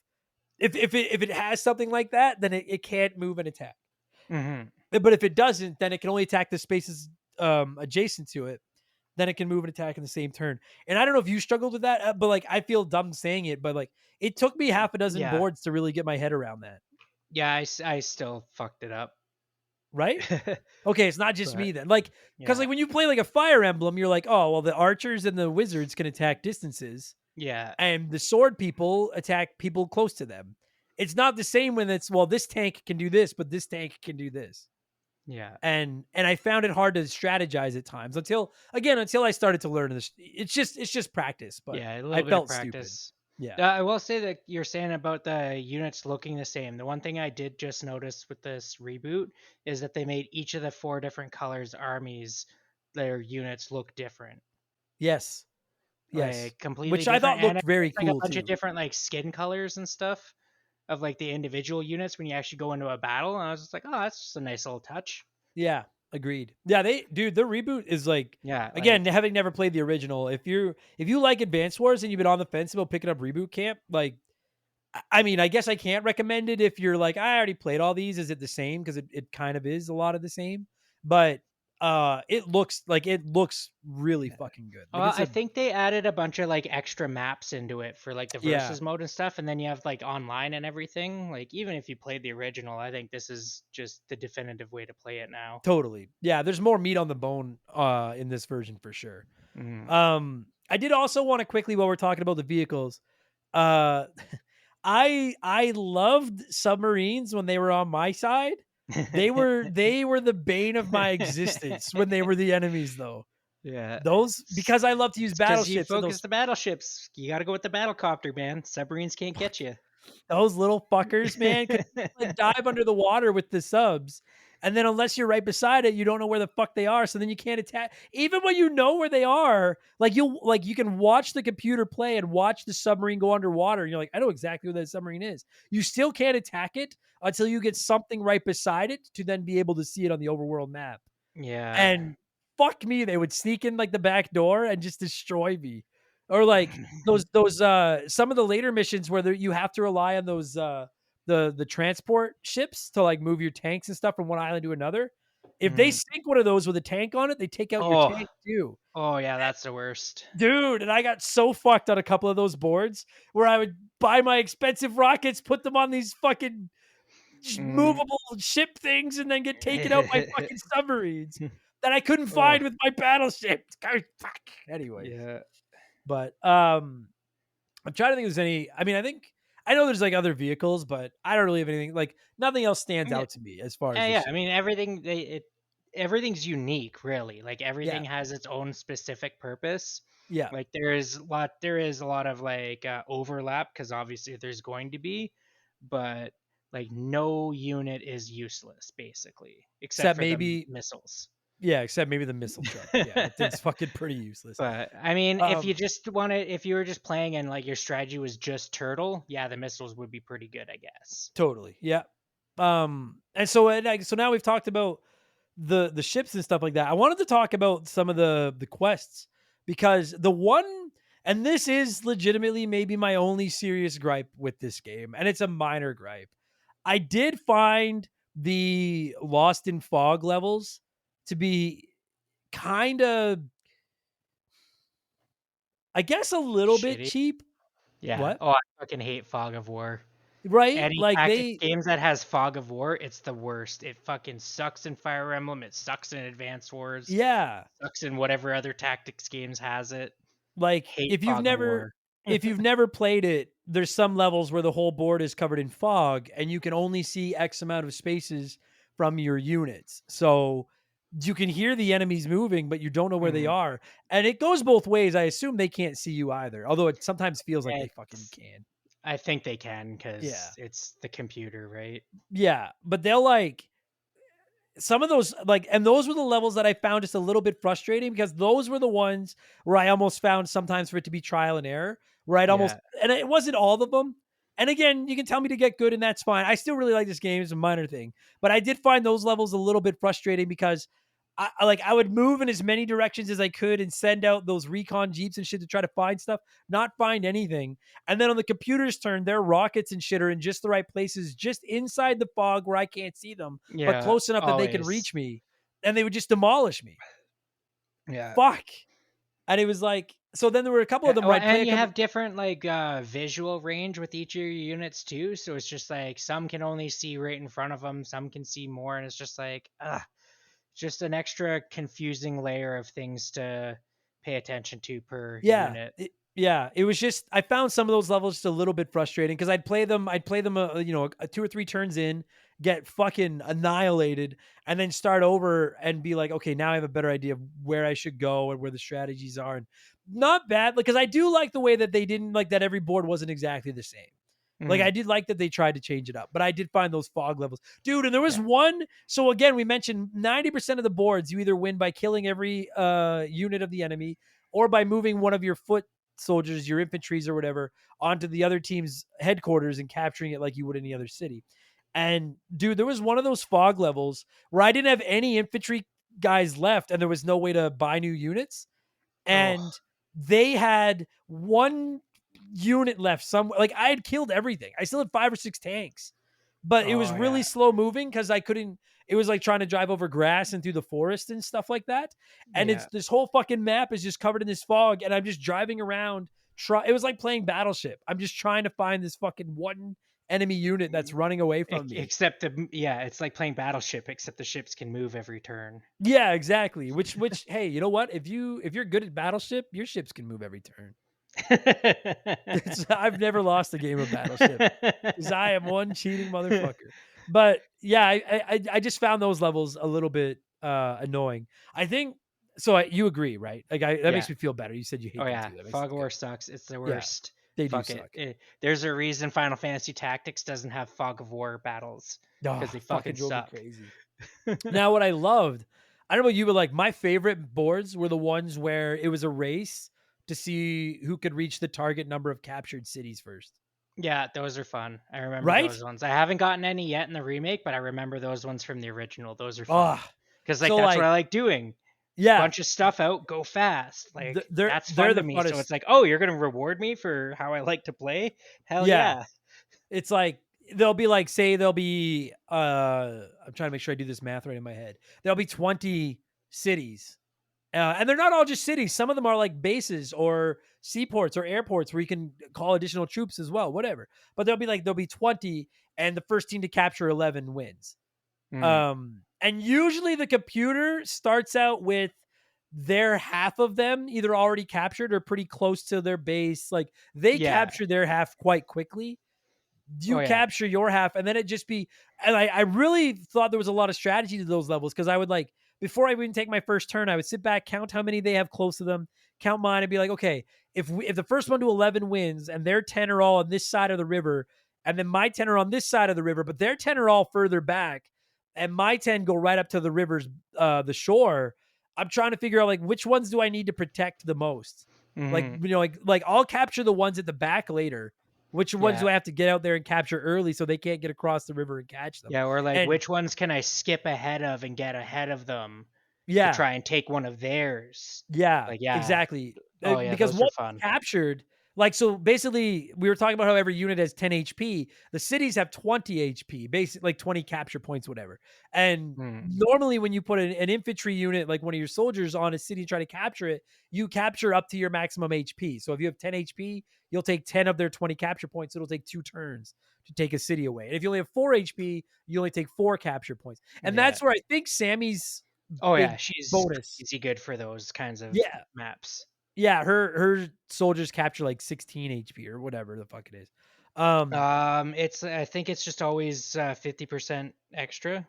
if it has something like that, then it can't move and attack. Mm-hmm. But if it doesn't, then it can only attack the spaces adjacent to it. Then it can move and attack in the same turn. And I don't know if you struggled with that, but I feel dumb saying it, but it took me half a dozen Yeah. boards to really get my head around that. Yeah, I still fucked it up. Right? Okay, it's not just me then. Because yeah. when you play a Fire Emblem, you're oh, well, the archers and the wizards can attack distances. Yeah. And the sword people attack people close to them. It's not the same when it's, well, this tank can do this, but this tank can do this. Yeah. And I found it hard to strategize at times until I started to learn this. It's just practice, but yeah, a little I bit felt of practice. stupid. Yeah. I will say that you're saying about the units looking the same. The one thing I did just notice with this reboot is that they made each of the 4 different colors armies, their units look different. Yes. Yes. Completely Which I thought different. looked very cool a bunch too. of different skin colors and stuff of the individual units when you actually go into a battle. And I was just oh, that's just a nice little touch. Yeah. Agreed. Yeah, the reboot is yeah. Again, having never played the original, if you like Advance Wars and you've been on the fence about picking up Reboot Camp, I mean, I guess I can't recommend it if you're I already played all these. Is it the same? Because it kind of is a lot of the same, but it looks really fucking good. I think they added a bunch of extra maps into it for the versus mode and stuff, and then you have online and everything. Even if you played the original, I think this is just the definitive way to play it now. Totally, yeah. There's more meat on the bone in this version for sure. Mm. I did also want to quickly, while we're talking about the vehicles, I loved submarines when they were on my side. They were the bane of my existence when they were the enemies, though. Yeah, those, because I love to use battleships. You focus the battleships. You got to go with the battlecopter, man. Submarines can't get you. Those little fuckers, man, could dive under the water with the subs. And then unless you're right beside it, you don't know where the fuck they are. So then you can't attack. Even when you know where they are, you can watch the computer play and watch the submarine go underwater. And you're I know exactly where that submarine is. You still can't attack it until you get something right beside it to then be able to see it on the overworld map. Yeah. And fuck me, they would sneak in the back door and just destroy me. Or those some of the later missions where you have to rely on those the transport ships to move your tanks and stuff from one island to another. If they sink one of those with a tank on it, they take out your tank too. Oh yeah, that's the worst. Dude, and I got so fucked on a couple of those boards where I would buy my expensive rockets, put them on these fucking movable ship things, and then get taken out by fucking submarines that I couldn't find with my battleship. Fuck. Anyway. Yeah. But I'm trying to think if there's any. I mean, I know there's other vehicles, but I don't really have anything. Nothing else stands out to me as far as. Yeah. I mean, everything's unique, really. Everything has its own specific purpose. Yeah. There is a lot of overlap, because obviously there's going to be, but no unit is useless basically, except for maybe missiles. Yeah, except maybe the missile truck. Yeah, it's fucking pretty useless. But I mean, if you were just playing and your strategy was just turtle, yeah, the missiles would be pretty good, I guess. Totally, yeah. And so now we've talked about the ships and stuff like that. I wanted to talk about some of the quests, because the one, and this is legitimately maybe my only serious gripe with this game, and it's a minor gripe. I did find the Lost in Fog levels to be kind of, I guess, a little bit cheap. Yeah. What? Oh, I fucking hate Fog of War. Right? Any games that has Fog of War, it's the worst. It fucking sucks in Fire Emblem. It sucks in Advance Wars. Yeah. It sucks in whatever other tactics games has it. If you've never played it, there's some levels where the whole board is covered in fog and you can only see X amount of spaces from your units. So you can hear the enemies moving, but you don't know where they are. And it goes both ways. I assume they can't see you either, although it sometimes feels like they fucking can. I think they can, because it's the computer, right? Yeah, but they'll some of those, like, and those were the levels that I found just a little bit frustrating, because those were the ones where I almost found sometimes for it to be trial and error, where I'd almost, Yeah. and it wasn't all of them. And again, you can tell me to get good and that's fine. I still really like this game. It's a minor thing, but I did find those levels a little bit frustrating because I would move in as many directions as I could and send out those recon jeeps and shit to try to find stuff, not find anything. And then on the computer's turn, their rockets and shit are in just the right places, just inside the fog where I can't see them, but Yeah, close enough that they can always. reach me. And they would just demolish me. Yeah. Fuck. And it was like, so then there were a couple of them Well, where I'd play and a you couple. have different like visual range with each of your units too. So it's just like some can only see right in front of them, some can see more, and it's just like, just an extra confusing layer of things to pay attention to per Yeah. unit. Yeah. It was just, I found some of those levels just a little bit frustrating because I'd play them, two or three turns in, get fucking annihilated, and then start over and be like, okay, now I have a better idea of where I should go and where the strategies are. And not bad, because I do like the way that they didn't, like, that every board wasn't exactly the same. Like, I did like that they tried to change it up, but I did find those fog levels. Dude, and there was Yeah. one. So again, we mentioned 90% of the boards, you either win by killing every unit of the enemy or by moving one of your foot soldiers, your infantries or whatever, onto the other team's headquarters and capturing it like you would any other city. And dude, there was one of those fog levels where I didn't have any infantry guys left and there was no way to buy new units. Oh, And they had one unit left somewhere. Like, I had killed everything. I still had 5 or 6 tanks, but it was oh really yeah. slow moving because I couldn't. It was like trying to drive over grass and through the forest and stuff like that. And it's Yeah. this whole fucking map is just covered in this fog, and I'm just driving around. It was like playing Battleship. I'm just trying to find this fucking one enemy unit that's running away from me. Except it's like playing Battleship, except the ships can move every turn. Yeah, exactly. Which hey, you know what? If you're good at Battleship, your ships can move every turn. I've never lost a game of Battleship because I am one cheating motherfucker. But yeah, I just found those levels a little bit annoying. I think so. You agree, right? Like, that Yeah. makes me feel better. You said you hate Oh them yeah. too. That makes Fog it of good. War sucks. It's the Yeah, worst. they do Fuck it. suck. There's a reason Final Fantasy Tactics doesn't have Fog of War battles because Oh, they fucking fucking drove me suck. crazy. Now, what I loved, I don't know about you, but like, my favorite boards were the ones where it was a race to see who could reach the target number of captured cities first. Yeah, those are fun. I remember Right? those ones. I haven't gotten any yet in the remake, but I remember those ones from the original. Those are fun. Ah, Because like so that's what like, I like doing. yeah, Bunch of stuff out, go fast. Like that's they're fun to the me. So funnest. it's like, oh, you're gonna reward me for how I like to play? Hell Yeah, yeah. it's like they'll be like, say there'll be I'm trying to make sure I do this math right in my head. There'll be 20 cities. And they're not all just cities. Some of them are like bases or seaports or airports where you can call additional troops as well, whatever. But there'll be 20 and the first team to capture 11 wins. Mm, And usually the computer starts out with their half of them either already captured or pretty close to their base. Like, they yeah. capture their half quite quickly. Oh You yeah. capture your half, and then it just be. And I really thought there was a lot of strategy to those levels, because I would, like, before I even take my first turn, I would sit back, count how many they have close to them, count mine, and be like, okay, if the first one to 11 wins and their 10 are all on this side of the river, and then my 10 are on this side of the river, but their 10 are all further back, and my 10 go right up to the river's the shore. I'm trying to figure out, like, which ones do I need to protect the most? Like, Hmm. like I'll capture the ones at the back later. Which ones Yeah. do I have to get out there and capture early so they can't get across the river and catch them? Yeah, or like And which ones can I skip ahead of and get ahead of them to yeah, try and take one of theirs? yeah, Like yeah. exactly. Oh yeah, Because those are once fun. captured, like, so basically, we were talking about how every unit has 10 HP. The cities have 20 HP, basically like 20 capture points, whatever. And Mm. normally, when you put an infantry unit, like one of your soldiers, on a city and try to capture it, you capture up to your maximum HP. So if you have 10 HP, you'll take 10 of their 20 capture points. It'll take 2 turns to take a city away. And if you only have 4 HP, you only take 4 capture points. And Yeah. that's where I think Sammy's Oh yeah, big she's bonus. crazy good for those kinds of Yeah, maps. yeah, her soldiers capture like 16 HP or whatever the fuck it is. Um, It's I think it's just always 50% extra.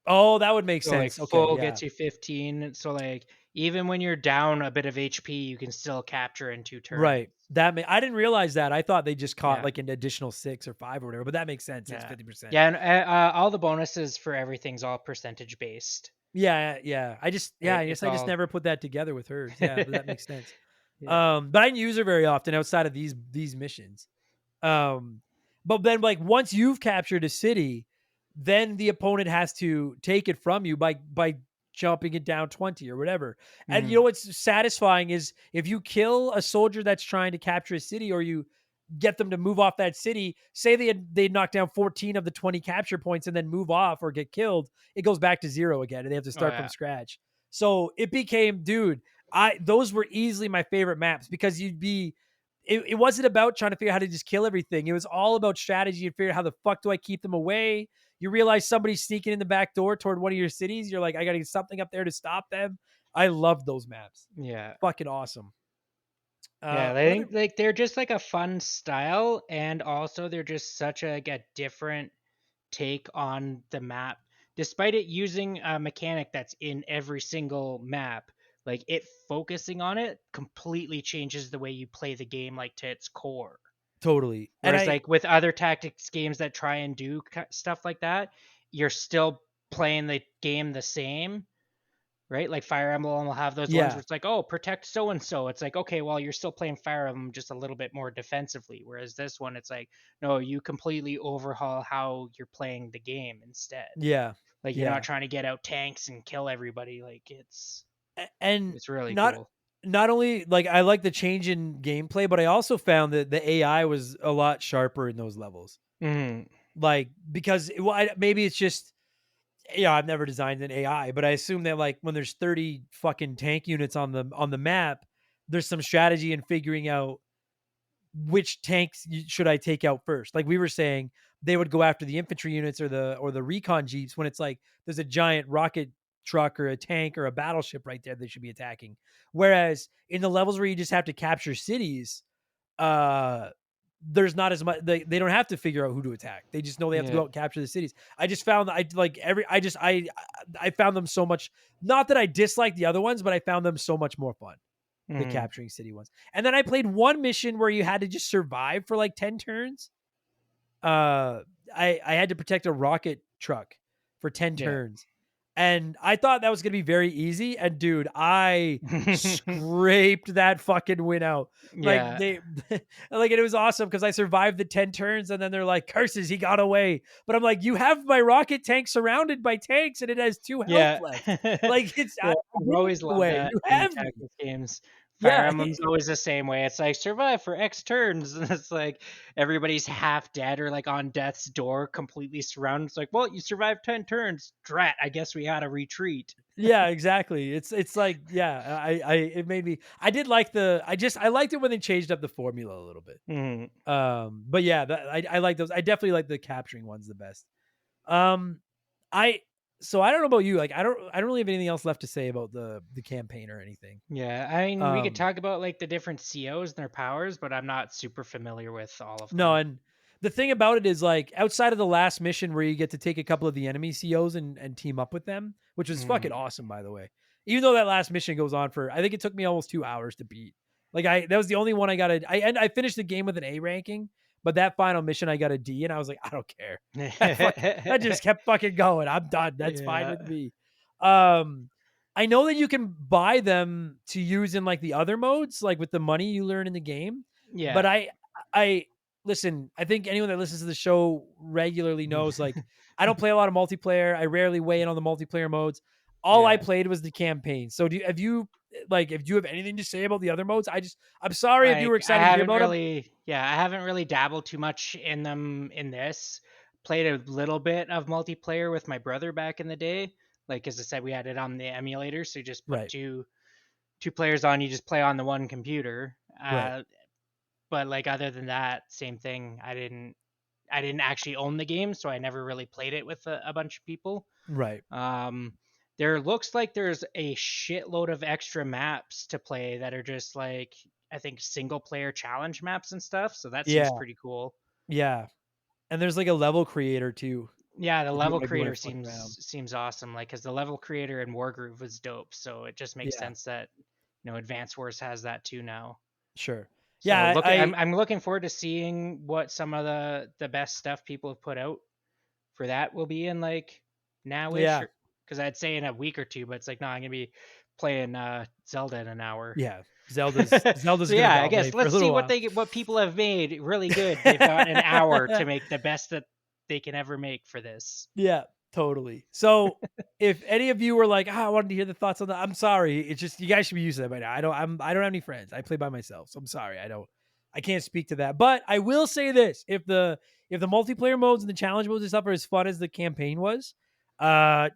oh, that would make So like sense. Okay, full yeah. gets you 15. So like even when you're down a bit of HP, you can still capture in 2 turns. Right. I didn't realize that. I thought they just caught Yeah. like an additional 6 or 5 or whatever, but that makes sense. It's Yeah. 50%. Yeah, and all the bonuses for everything's all percentage based. Yeah. I It's guess I just all never put that together with hers. Yeah, but that makes sense. yeah. But I didn't use her very often outside of these missions. Um, but then like once you've captured a city, then the opponent has to take it from you by jumping it down 20 or whatever. And you Mhm. know what's satisfying is if you kill a soldier that's trying to capture a city, or you get them to move off that city, say they knock down 14 of the 20 capture points and then move off or get killed, it goes back to 0 again and they have to Oh start from yeah. scratch. So it became, dude, those were easily my favorite maps because it wasn't about trying to figure out how to just kill everything. It was all about strategy and figure out how the fuck do I keep them away. You realize somebody's sneaking in the back door toward one of your cities. You're like, I got to get something up there to stop them. I love those maps. Yeah. Fucking awesome. Yeah, I What other? think like they're just like a fun style, and also they're just such a different take on the map. Despite it using a mechanic that's in every single map, like it focusing on it completely changes the way you play the game, like to its core. Totally. And Whereas like with other tactics games that try and do stuff like that, you're still playing the game the same, right? Like Fire Emblem will have those ones where yeah, it's like, oh, protect so and so. It's like, okay, well, you're still playing Fire Emblem just a little bit more defensively. Whereas this one, it's like, no, you completely overhaul how you're playing the game instead. yeah, Like you're not yeah. trying to get out tanks and kill everybody. Like And it's really not cool. not only like I like the change in gameplay, but I also found that the AI was a lot sharper in those levels. Hmm. Like because maybe it's just, I've never designed an AI, but I assume that like when there's 30 fucking tank units on the map, there's some strategy in figuring out which tanks should I take out first. Like we were saying, they would go after the infantry units or the recon jeeps when it's like there's a giant rocket truck or a tank or a battleship right there they should be attacking. Whereas in the levels where you just have to capture cities, uh there's not as much, they don't have to figure out who to attack. They just know they have to go Yeah. out and capture the cities. I just found that I found them so much, not that I dislike the other ones, but I found them so much more fun, the Hmm. capturing city ones. And then I played one mission where you had to just survive for like 10 turns. I had to protect a rocket truck for 10 Yeah. turns. And I thought that was going to be very easy, and dude, I scraped that fucking win out. Like Yeah. they like it was awesome because I survived the 10 turns and then they're like, curses, he got away. But I'm like, you have my rocket tank surrounded by tanks and it has 2 health Yeah. left. Like it's Yeah, I I've didn't always get loved away. that You in have me. tactics games. Fire Yeah. Emblem's always the same way. It's like survive for X turns, and it's like everybody's half dead or like on death's door, completely surrounded. It's like, well, you survived 10 turns. Drat, I guess we had to retreat. Yeah, exactly. It's like, yeah, I it made me, I did like I liked it when they changed up the formula a little bit. Mhm. But yeah, I like those. I definitely like the capturing ones the best. Um, I so I don't know about you. Like I don't really have anything else left to say about the campaign or anything. Yeah, I mean, we could Um, talk about like the different COs and their powers, but I'm not super familiar with all of no, them. and the thing about it is like outside of the last mission where you get to take a couple of the enemy COs and team up with them, which was fucking Mhm. awesome by the way. Even though that last mission goes on for, I think it took me almost 2 hours to beat. Like that was the only one I finished the game with an A ranking, but that final mission I got a D and I was like, I don't care. I just kept fucking going. I'm done. That's fine Yeah. with me. Um, I know that you can buy them to use in like the other modes, like with the money you learn in the game. But Yeah. I listen. I think anyone that listens to the show regularly knows, like, I don't play a lot of multiplayer. I rarely weigh in on the multiplayer modes. All I Yeah. played was the campaign. So if you have anything to say about the other modes? I'm sorry if you were Like, excited to hear about them. I haven't really dabbled too much in them in this. Played a little bit of multiplayer with my brother back in the day. Like as I said, we had it on the emulator, so you just put Right, two players on, you just play on the one computer. right, But like other than that, same thing. I didn't actually own the game, so I never really played it with a bunch of people. right. Um, there looks like there's a shitload of extra maps to play that are just like I think single player challenge maps and stuff. So that seems Yeah, pretty cool. yeah. And there's like a level creator too. Yeah, the if you level want to go in creator and fuck around. seems awesome. Like, cause the level creator in Wargroove was dope, so it just makes Yeah, sense that Advance Wars has that too now. sure. So Yeah, I'm looking forward to seeing what some of the best stuff people have put out for that will be in like nowish, yeah, because I'd say in a week or two, but it's like no, I'm gonna be playing Zelda in an hour. yeah. Zelda's So gonna yeah, I guess dominate for a let's see little while. what people have made really good. They've got an hour to make the best that they can ever make for this. Yeah, totally. So if any of you were like, I wanted to hear the thoughts on that, I'm sorry. It's just you guys should be used to that by now. I don't have any friends. I play by myself. So I'm sorry. I can't speak to that. But I will say this. If the multiplayer modes and the challenge modes and stuff are as fun as the campaign was, uh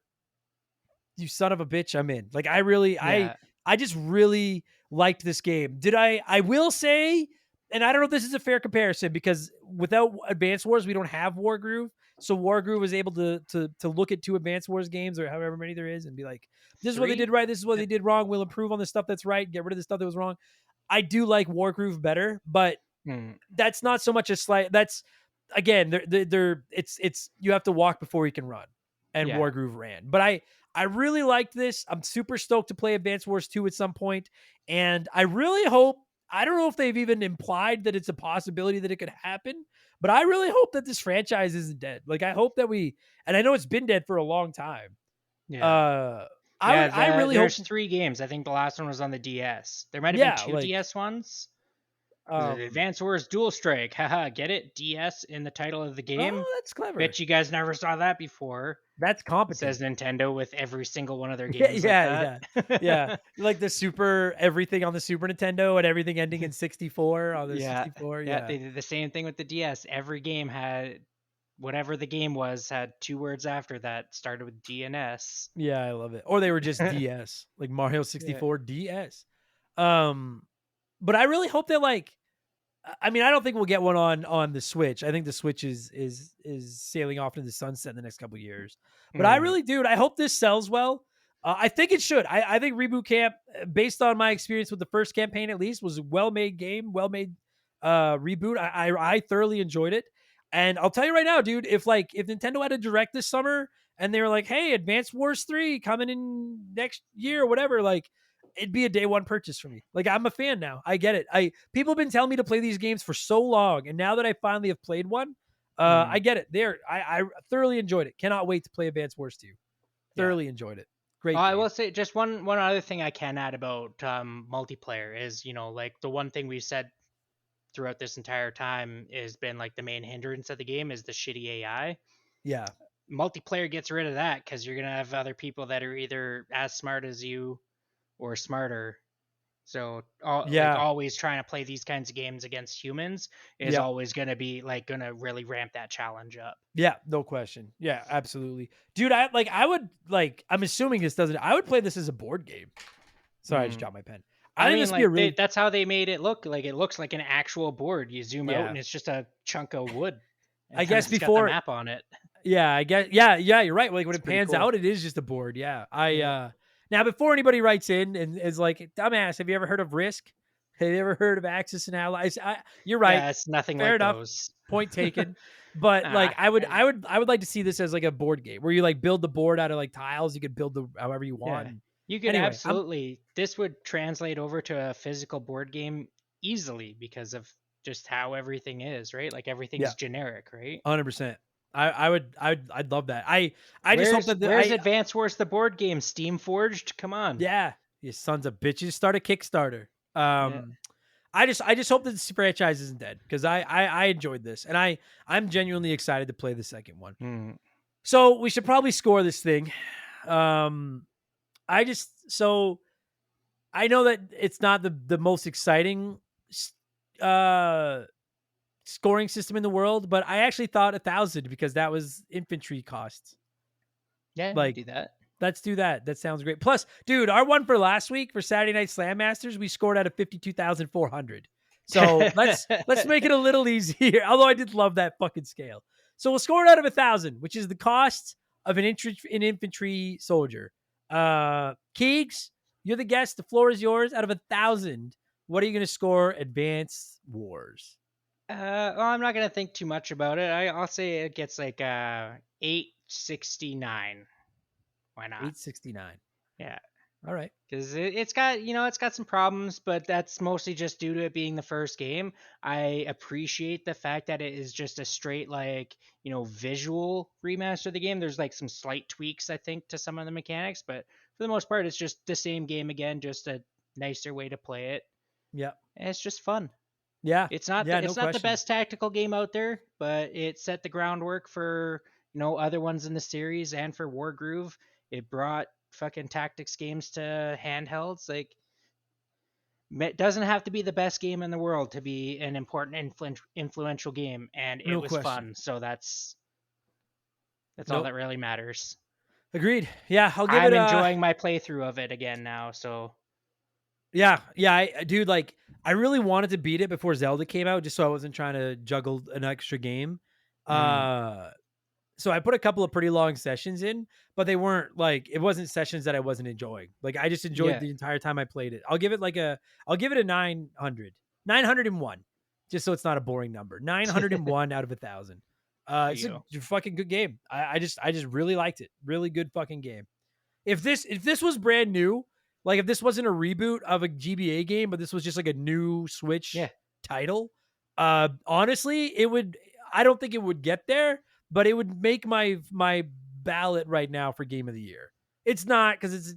you son of a bitch, I'm in. Like Yeah. I just really liked this game. I will say, and I don't know if this is a fair comparison because without Advance Wars, we don't have Wargroove. So Wargroove was able to look at two Advance Wars games or however many there is and be like, this is what they did 3. right, this is what they did wrong. We'll improve on the stuff that's right, get rid of the stuff that was wrong. I do like Wargroove better, but Hmm. that's not so much a slight. That's again, it's you have to walk before you can run, and Yeah. Wargroove ran. But I really liked this. I'm super stoked to play Advance Wars 2 at some point, and I really hope. I don't know if they've even implied that it's a possibility that it could happen, but I really hope that this franchise isn't dead. Like I hope that and I know it's been dead for a long time. Yeah. Uh, Yeah, I really hope. there's 3 games. I think the last one was on the DS. There might have been Yeah, 2 like DS ones. The um. Advance Wars Dual Strike. Haha, get it? DS in the title of the game. Oh, that's clever. Bet you guys never saw that before. That's competent. Says Nintendo with every single one of their Yeah, games like yeah, yeah. that. Like the everything on the Super Nintendo and everything ending in 64 on the Yeah. 64. Yeah, Yeah. they did the same thing with the DS. Every game had whatever the game was had 2 words after that started with D and S. Yeah, I love it. Or they were just DS, like Mario Yeah. 64 DS. Um, but I really hope that I mean, I don't think we'll get one on the Switch. I think the Switch is sailing off into the sunset in the next couple of years. But I Mm. really do. I hope this sells well. I think it should. I think Reboot Camp, based on my experience with the first campaign at least, was a well-made game, well-made reboot. I thoroughly enjoyed it. And I'll tell you right now, dude, if Nintendo had a direct this summer and they were like, hey, Advance Wars 3 coming in next year or whatever, like it'd be a day one purchase for me. Like I'm a fan now. I get it. People have been telling me to play these games for so long, and now that I finally have played one, I Mm. get it. I thoroughly enjoyed it. Cannot wait to play Advance Wars 2. Yeah. Thoroughly enjoyed it. Great I game. will say just one other thing I can add about multiplayer is, like the one thing we've said throughout this entire time has been like the main hindrance of the game is the shitty AI. Yeah. Multiplayer gets rid of that because you're gonna have other people that are either as smart as you or smarter. So Yeah. always trying to play these kinds of games against humans is Yep. always gonna be like gonna really ramp that challenge up. Yeah, no question. Yeah, absolutely. Dude, I'm assuming this doesn't I would play this as a board game. Sorry, I just Mm. dropped my pen. I I think mean, this would be a really that's how they made it look. Like it looks like an actual board. You zoom out Yeah. and it's just a chunk of wood. And I then guess it's got before the map on it. Yeah, I guess. Yeah, you're right. Like when It's it pretty pans cool. out, it is just a board. Yeah. Yeah. Now before anybody writes in and is like, dumbass, have you ever heard of Risk? Have you ever heard of Axis and Allies? You're right. Yeah, it's nothing Fair like enough. those. Point taken. But like I would like to see this as like a board game where you like build the board out of like tiles. You could build the however you want. Yeah. You could Anyway, absolutely. This would translate over to a physical board game easily because of just how everything is, right? Like everything's Yeah. generic, right? 100%. I'd love that. I just hope that where's Advance Wars the board game? Steam Forged? Come on. Yeah, you sons of bitches. Start a Kickstarter. I just hope that this franchise isn't dead because I enjoyed this and I'm genuinely excited to play the second one. Mm. So we should probably score this thing. I know that it's not the most exciting scoring system in the world, but I actually thought 1,000 because that was infantry costs. Yeah, Like, do that. Let's do that. That sounds great. Plus, dude, our one for last week for Saturday Night Slam Masters, we scored out of 52,400. So let's make it a little easier. Although I did love that fucking scale. So we'll score it out of 1,000, which is the cost of an infantry soldier. Keegs, you're the guest. The floor is yours. Out of 1,000, what are you going to score Advance Wars? Well, I'm not gonna think too much about it. I'll say it gets like 8 869. Why not? 869. Yeah. All right. Because it's got some problems, but that's mostly just due to it being the first game. I appreciate the fact that it is just a straight visual remaster of the game. There's like some slight tweaks, I think, to some of the mechanics, but for the most part, it's just the same game again, just a nicer way to play it. Yeah. And it's just fun. Yeah. It's not the best tactical game out there, but it set the groundwork for other ones in the series and for Wargroove. It brought fucking tactics games to handhelds. Like, it doesn't have to be the best game in the world to be an important influential game, and it was fun. So that's all that really matters. Agreed. Yeah, I'm enjoying my playthrough of it again now. So yeah, dude, like, I really wanted to beat it before Zelda came out, just so I wasn't trying to juggle an extra game. So I put a couple of pretty long sessions in, but they weren't like, it wasn't sessions that I wasn't enjoying. Like, I just enjoyed the entire time I played it. I'll give it a 901, just so it's not a boring number. 901 out of 1,000. It's a fucking good game. I just really liked it. Really good fucking game. If this was brand new, like if this wasn't a reboot of a GBA game, but this was just like a new Switch title, honestly, I don't think it would get there, but it would make my ballot right now for game of the year. It's not, because it's,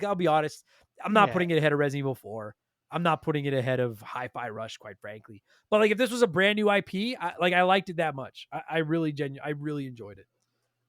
I'll be honest, I'm not putting it ahead of Resident Evil 4. I'm not putting it ahead of Hi-Fi Rush, quite frankly. But like, if this was a brand new IP, I liked it that much. I really enjoyed it.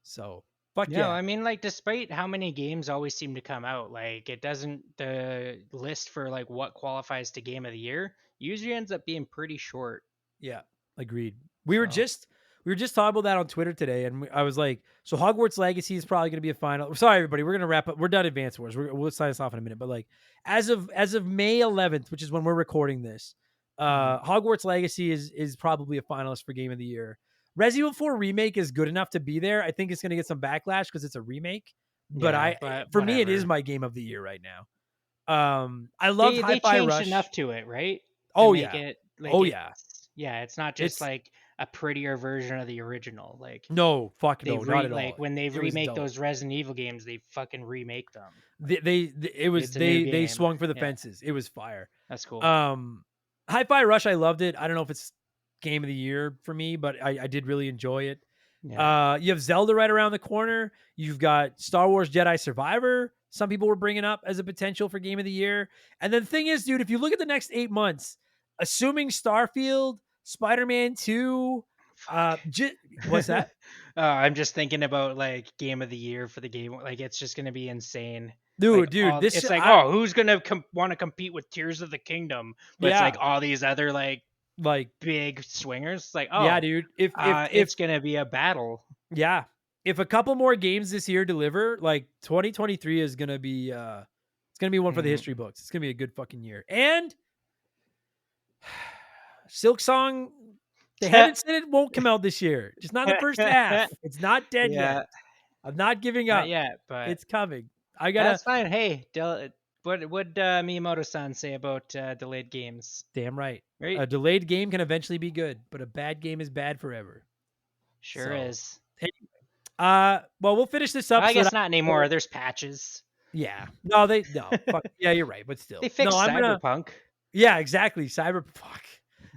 So fuck yeah. I mean, like, despite how many games always seem to come out, like, the list for like what qualifies to game of the year usually ends up being pretty short. Yeah, agreed. We were just talking about that on Twitter today, and I was like, so Hogwarts Legacy is probably going to be a final. Sorry, everybody, we're going to wrap up. We're done Advance Wars. We'll sign us off in a minute, but like, as of May 11th, which is when we're recording this, Hogwarts Legacy is probably a finalist for Game of the Year. Resident Evil 4 Remake is good enough to be there. I think it's going to get some backlash because it's a remake, but for me, it is my Game of the Year right now. I love Hi-Fi Rush. They changed enough to it, right? Yeah, it's not just like a prettier version of the original. Like, no, fuck no, not at all. Like, when they remake those Resident Evil games, they fucking remake them. They swung for the fences. It was fire. That's cool. Hi-Fi Rush, I loved it. I don't know if it's game of the year for me, but I did really enjoy it. Yeah. You have Zelda right around the corner. You've got Star Wars Jedi Survivor. Some people were bringing up as a potential for game of the year. And then the thing is, dude, if you look at the next 8 months, assuming Starfield, Spider-Man 2, what's that? I'm just thinking about like game of the year for the game. Like, it's just going to be insane. Dude, it's like, who's going to want to compete with Tears of the Kingdom? But it's like all these other like big swingers. Like, yeah, dude, if it's going to be a battle. Yeah. If a couple more games this year deliver, like 2023 is going to be, it's going to be one for the history books. It's going to be a good fucking year. And Silksong, they haven't said it won't come out this year. Just not in the first half. It's not dead yet. I'm not giving up. Not yet, but it's coming. That's fine. Hey, what would Miyamoto-san say about delayed games? Damn right. A delayed game can eventually be good, but a bad game is bad forever. Sure is. Well, we'll finish this up. I guess not anymore. There's patches. Yeah. No. Fuck. Yeah, you're right. But still, they fixed Cyberpunk. Yeah, exactly. Cyberpunk.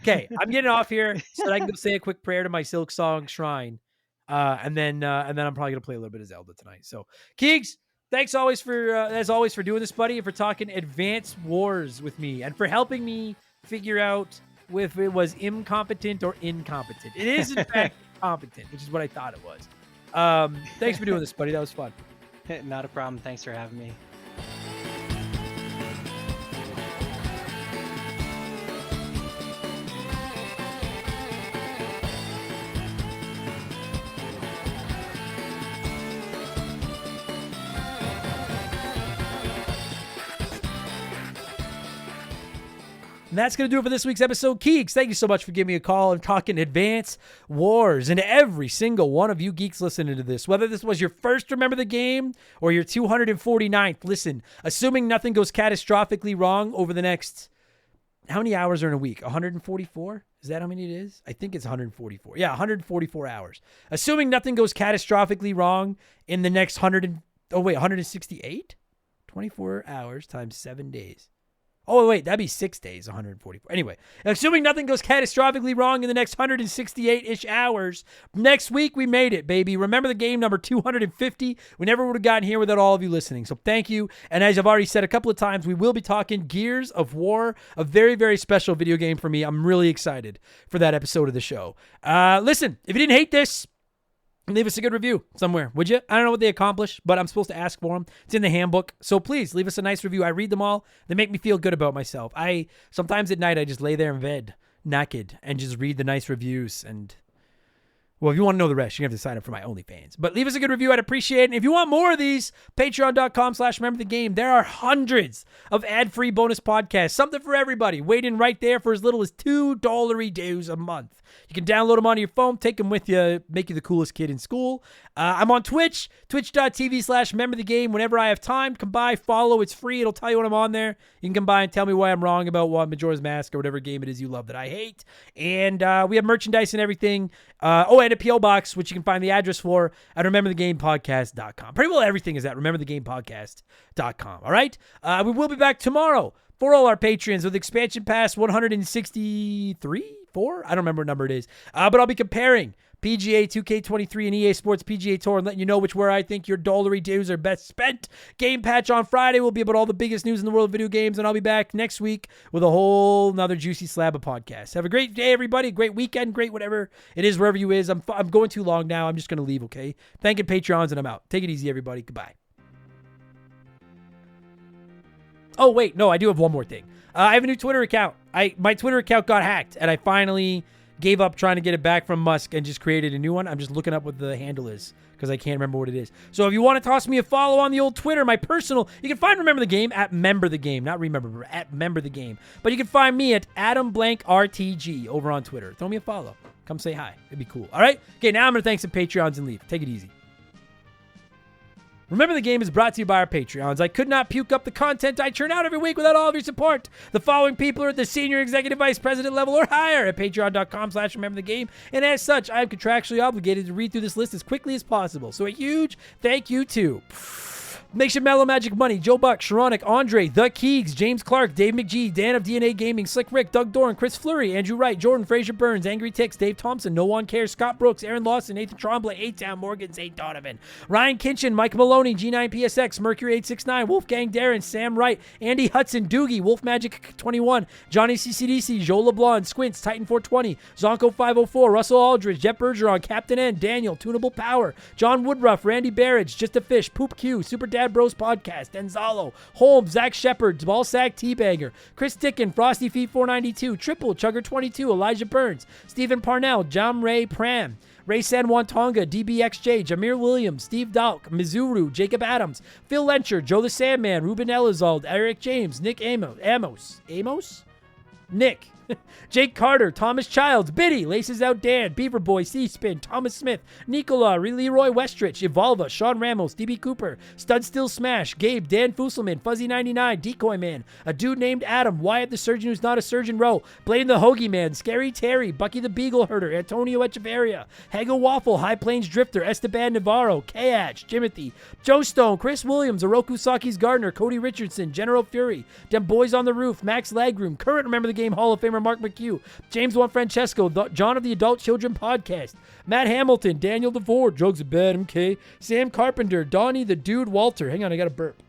Okay, I'm getting off here so that I can go say a quick prayer to my Silksong shrine, and then I'm probably gonna play a little bit of Zelda tonight. So, Keegs, thanks as always for doing this, buddy, and for talking Advance Wars with me, and for helping me figure out if it was incompetent or incompetent. It is in fact competent, which is what I thought it was. Thanks for doing this, buddy. That was fun. Not a problem. Thanks for having me. And that's going to do it for this week's episode. Keeks, thank you so much for giving me a call and talking Advance Wars. And to every single one of you geeks listening to this, whether this was your first Remember the Game or your 249th, listen, assuming nothing goes catastrophically wrong over the next how many hours are in a week? 144? Is that how many it is? I think it's 144. Yeah, 144 hours. Assuming nothing goes catastrophically wrong in the next 168? 24 hours times 7 days. Oh, wait, that'd be 6 days, 144. Anyway, assuming nothing goes catastrophically wrong in the next 168-ish hours, next week we made it, baby. Remember the game number 250? We never would have gotten here without all of you listening. So thank you. And as I've already said a couple of times, we will be talking Gears of War, a very, very special video game for me. I'm really excited for that episode of the show. Listen, if you didn't hate this, leave us a good review somewhere, would you? I don't know what they accomplished, but I'm supposed to ask for them. It's in the handbook. So please leave us a nice review. I read them all. They make me feel good about myself. Sometimes at night I just lay there in bed, naked, and just read the nice reviews. And, well, if you want to know the rest, you have to sign up for my OnlyFans. But leave us a good review. I'd appreciate it. And if you want more of these, patreon.com/rememberthegame. There are hundreds of ad-free bonus podcasts. Something for everybody. Waiting right there for as little as $2 dues a month. You can download them onto your phone, take them with you, make you the coolest kid in school. I'm on Twitch, twitch.tv/rememberthegame. Whenever I have time, come by, follow. It's free. It'll tell you when I'm on there. You can come by and tell me why I'm wrong about what Majora's Mask or whatever game it is you love that I hate. And we have merchandise and everything. And a P.O. Box, which you can find the address for at rememberthegamepodcast.com. Pretty well everything is at rememberthegamepodcast.com. All right? We will be back tomorrow for all our patrons with Expansion Pass 163? 4? I don't remember what number it is. But I'll be comparing PGA 2K23 and EA Sports PGA Tour and letting you know where I think your dollary dues are best spent. Game Patch on Friday will be about all the biggest news in the world of video games, and I'll be back next week with a whole another juicy slab of podcasts. Have a great day, everybody. Great weekend. Great whatever it is, wherever you is. I'm going too long now. I'm just going to leave, okay? Thanking Patreons, and I'm out. Take it easy, everybody. Goodbye. Oh, wait. No, I do have one more thing. I have a new Twitter account. My Twitter account got hacked, and I finally gave up trying to get it back from Musk and just created a new one. I'm just looking up what the handle is because I can't remember what it is. So if you want to toss me a follow on the old Twitter, my personal, you can find Remember the Game at Member the Game, not Remember, at Member the Game. But you can find me at AdamBlankRTG over on Twitter. Throw me a follow. Come say hi. It'd be cool. All right? Okay, now I'm going to thank some Patreons and leave. Take it easy. Remember the Game is brought to you by our Patreons. I could not puke up the content I churn out every week without all of your support. The following people are at the senior executive vice president level or higher at patreon.com/rememberthegame. And as such, I am contractually obligated to read through this list as quickly as possible. So a huge thank you to Nation Mellow Magic Money, Joe Buck, Sharonic, Andre, The Keegs, James Clark, Dave McGee, Dan of DNA Gaming, Slick Rick, Doug Doran, Chris Fleury, Andrew Wright, Jordan Fraser Burns, Angry Ticks, Dave Thompson, No One Cares, Scott Brooks, Aaron Lawson, Nathan Tremblay, A-Town, Morgan, St. Donovan, Ryan Kinchin, Mike Maloney, G9PSX, Mercury 869, Wolfgang Darren, Sam Wright, Andy Hudson, Doogie, Wolf Magic 21, Johnny CCDC, Joe LeBlanc, Squints, Titan 420, Zonko 504, Russell Aldridge, Jeff Bergeron, Captain N, Daniel, Tunable Power, John Woodruff, Randy Barrage, Just a Fish, Poop Q, Super Dad Bros Podcast, Denzalo, Holmes, Zach Shepard, Ballsack Teabagger, Chris Dickin, Frosty Feet 492, Triple, Chugger 22, Elijah Burns, Stephen Parnell, John Ray Pram, Ray San Juan Tonga, DBXJ, Jameer Williams, Steve Dalk, Mizuru, Jacob Adams, Phil Lencher, Joe the Sandman, Ruben Elizalde, Eric James, Nick Amos, Nick, Jake Carter, Thomas Childs, Biddy, Laces Out Dan, Beaver Boy, C-Spin, Thomas Smith, Nicola, Leroy Westrich, Evolva, Sean Ramos, DB Cooper, Stud Still Smash, Gabe, Dan Fusselman, Fuzzy99, Decoy Man, a dude named Adam, Wyatt the Surgeon Who's Not a Surgeon Rowe, Blaine the Hoagie Man, Scary Terry, Bucky the Beagle Herder, Antonio Echeverria, Hago Waffle, High Plains Drifter, Esteban Navarro, K-Hatch, Jimothy, Joe Stone, Chris Williams, Oroku Saki's Gardner, Cody Richardson, General Fury, Dem Boys on the Roof, Max Lagroom, current Remember the Game Hall of Famer Mark McHugh, James Juan Francesco, John of the Adult Children Podcast, Matt Hamilton, Daniel DeVore, Jokes of Bad MK, Sam Carpenter, Donnie the Dude Walter. Hang on, I got a burp.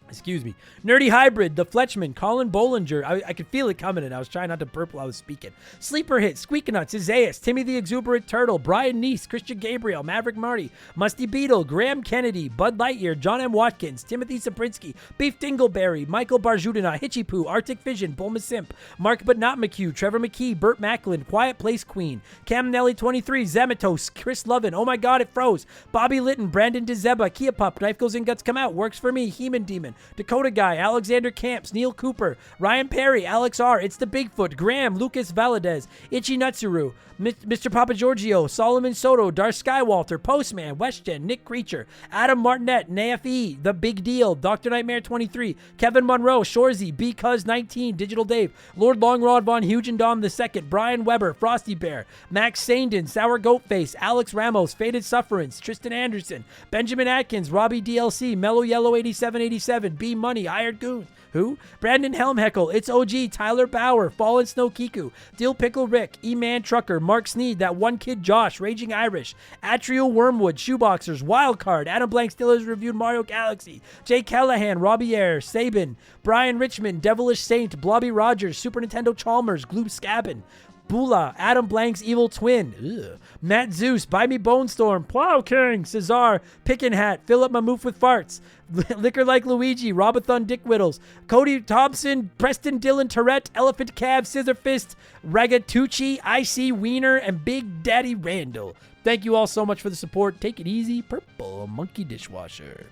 Excuse me. Nerdy Hybrid, The Fletchman, Colin Bollinger. I could feel it coming, and I was trying not to burp while I was speaking. Sleeper Hit, Squeaking-Nuts, Isaias, Timmy the Exuberant Turtle, Brian Neese, Christian Gabriel, Maverick Marty, Musty Beetle, Graham Kennedy, Bud Lightyear, John M. Watkins, Timothy Saprinsky, Beef Dingleberry, Michael Barjudina, Hitchy Poo, Arctic Vision, Bulma Simp, Mark But Not McHugh, Trevor McKee, Burt Macklin, Quiet Place Queen, Cam Nelly 23, Zamatos, Chris Lovin, Oh My God, It Froze, Bobby Litton, Brandon DeZeba, Kia Pup, Knife Goes In, Guts Come Out, Works For Me, Heman Demon, Dakota Guy, Alexander Camps, Neil Cooper, Ryan Perry, Alex R, It's the Bigfoot, Graham, Lucas Valadez, Ichi Natsuru, Mr. Papa Giorgio, Solomon Soto, Darth Skywalter, Postman, WestGen, Nick Creature, Adam Martinet, NAFE, The Big Deal, Dr. Nightmare 23, Kevin Monroe, Shorzy, Because 19, Digital Dave, Lord Longrod Von Hugendom II, Brian Weber, Frosty Bear, Max Sandin, Sour Goatface, Alex Ramos, Faded Sufferance, Tristan Anderson, Benjamin Atkins, Robbie DLC, Mellow Yellow 8787, B Money, Hired Goon, who? Brandon Helmheckle, It's OG, Tyler Bauer, Fallen Snow Kiku, Dill Pickle Rick, E-Man Trucker, Mark Sneed, That One Kid Josh, Raging Irish, Atrial Wormwood, Shoeboxers, Wildcard, Adam Blank still has reviewed Mario Galaxy, Jay Callahan, Robbie Air, Sabin, Brian Richmond, Devilish Saint, Blobby Rogers, Super Nintendo Chalmers, Gloob Scabbin, Bula, Adam Blank's Evil Twin, Matt Zeus, Buy Me Bone Storm, Plow King, Cesar, Pickin' Hat, Philip Mamoof with Farts, Liquor Like Luigi, Robathon Dick Whittles, Cody Thompson, Preston Dylan Tourette, Elephant Cab, Scissor Fist, Ragatucci, IC Wiener, and Big Daddy Randall. Thank you all so much for the support. Take it easy, Purple Monkey Dishwasher.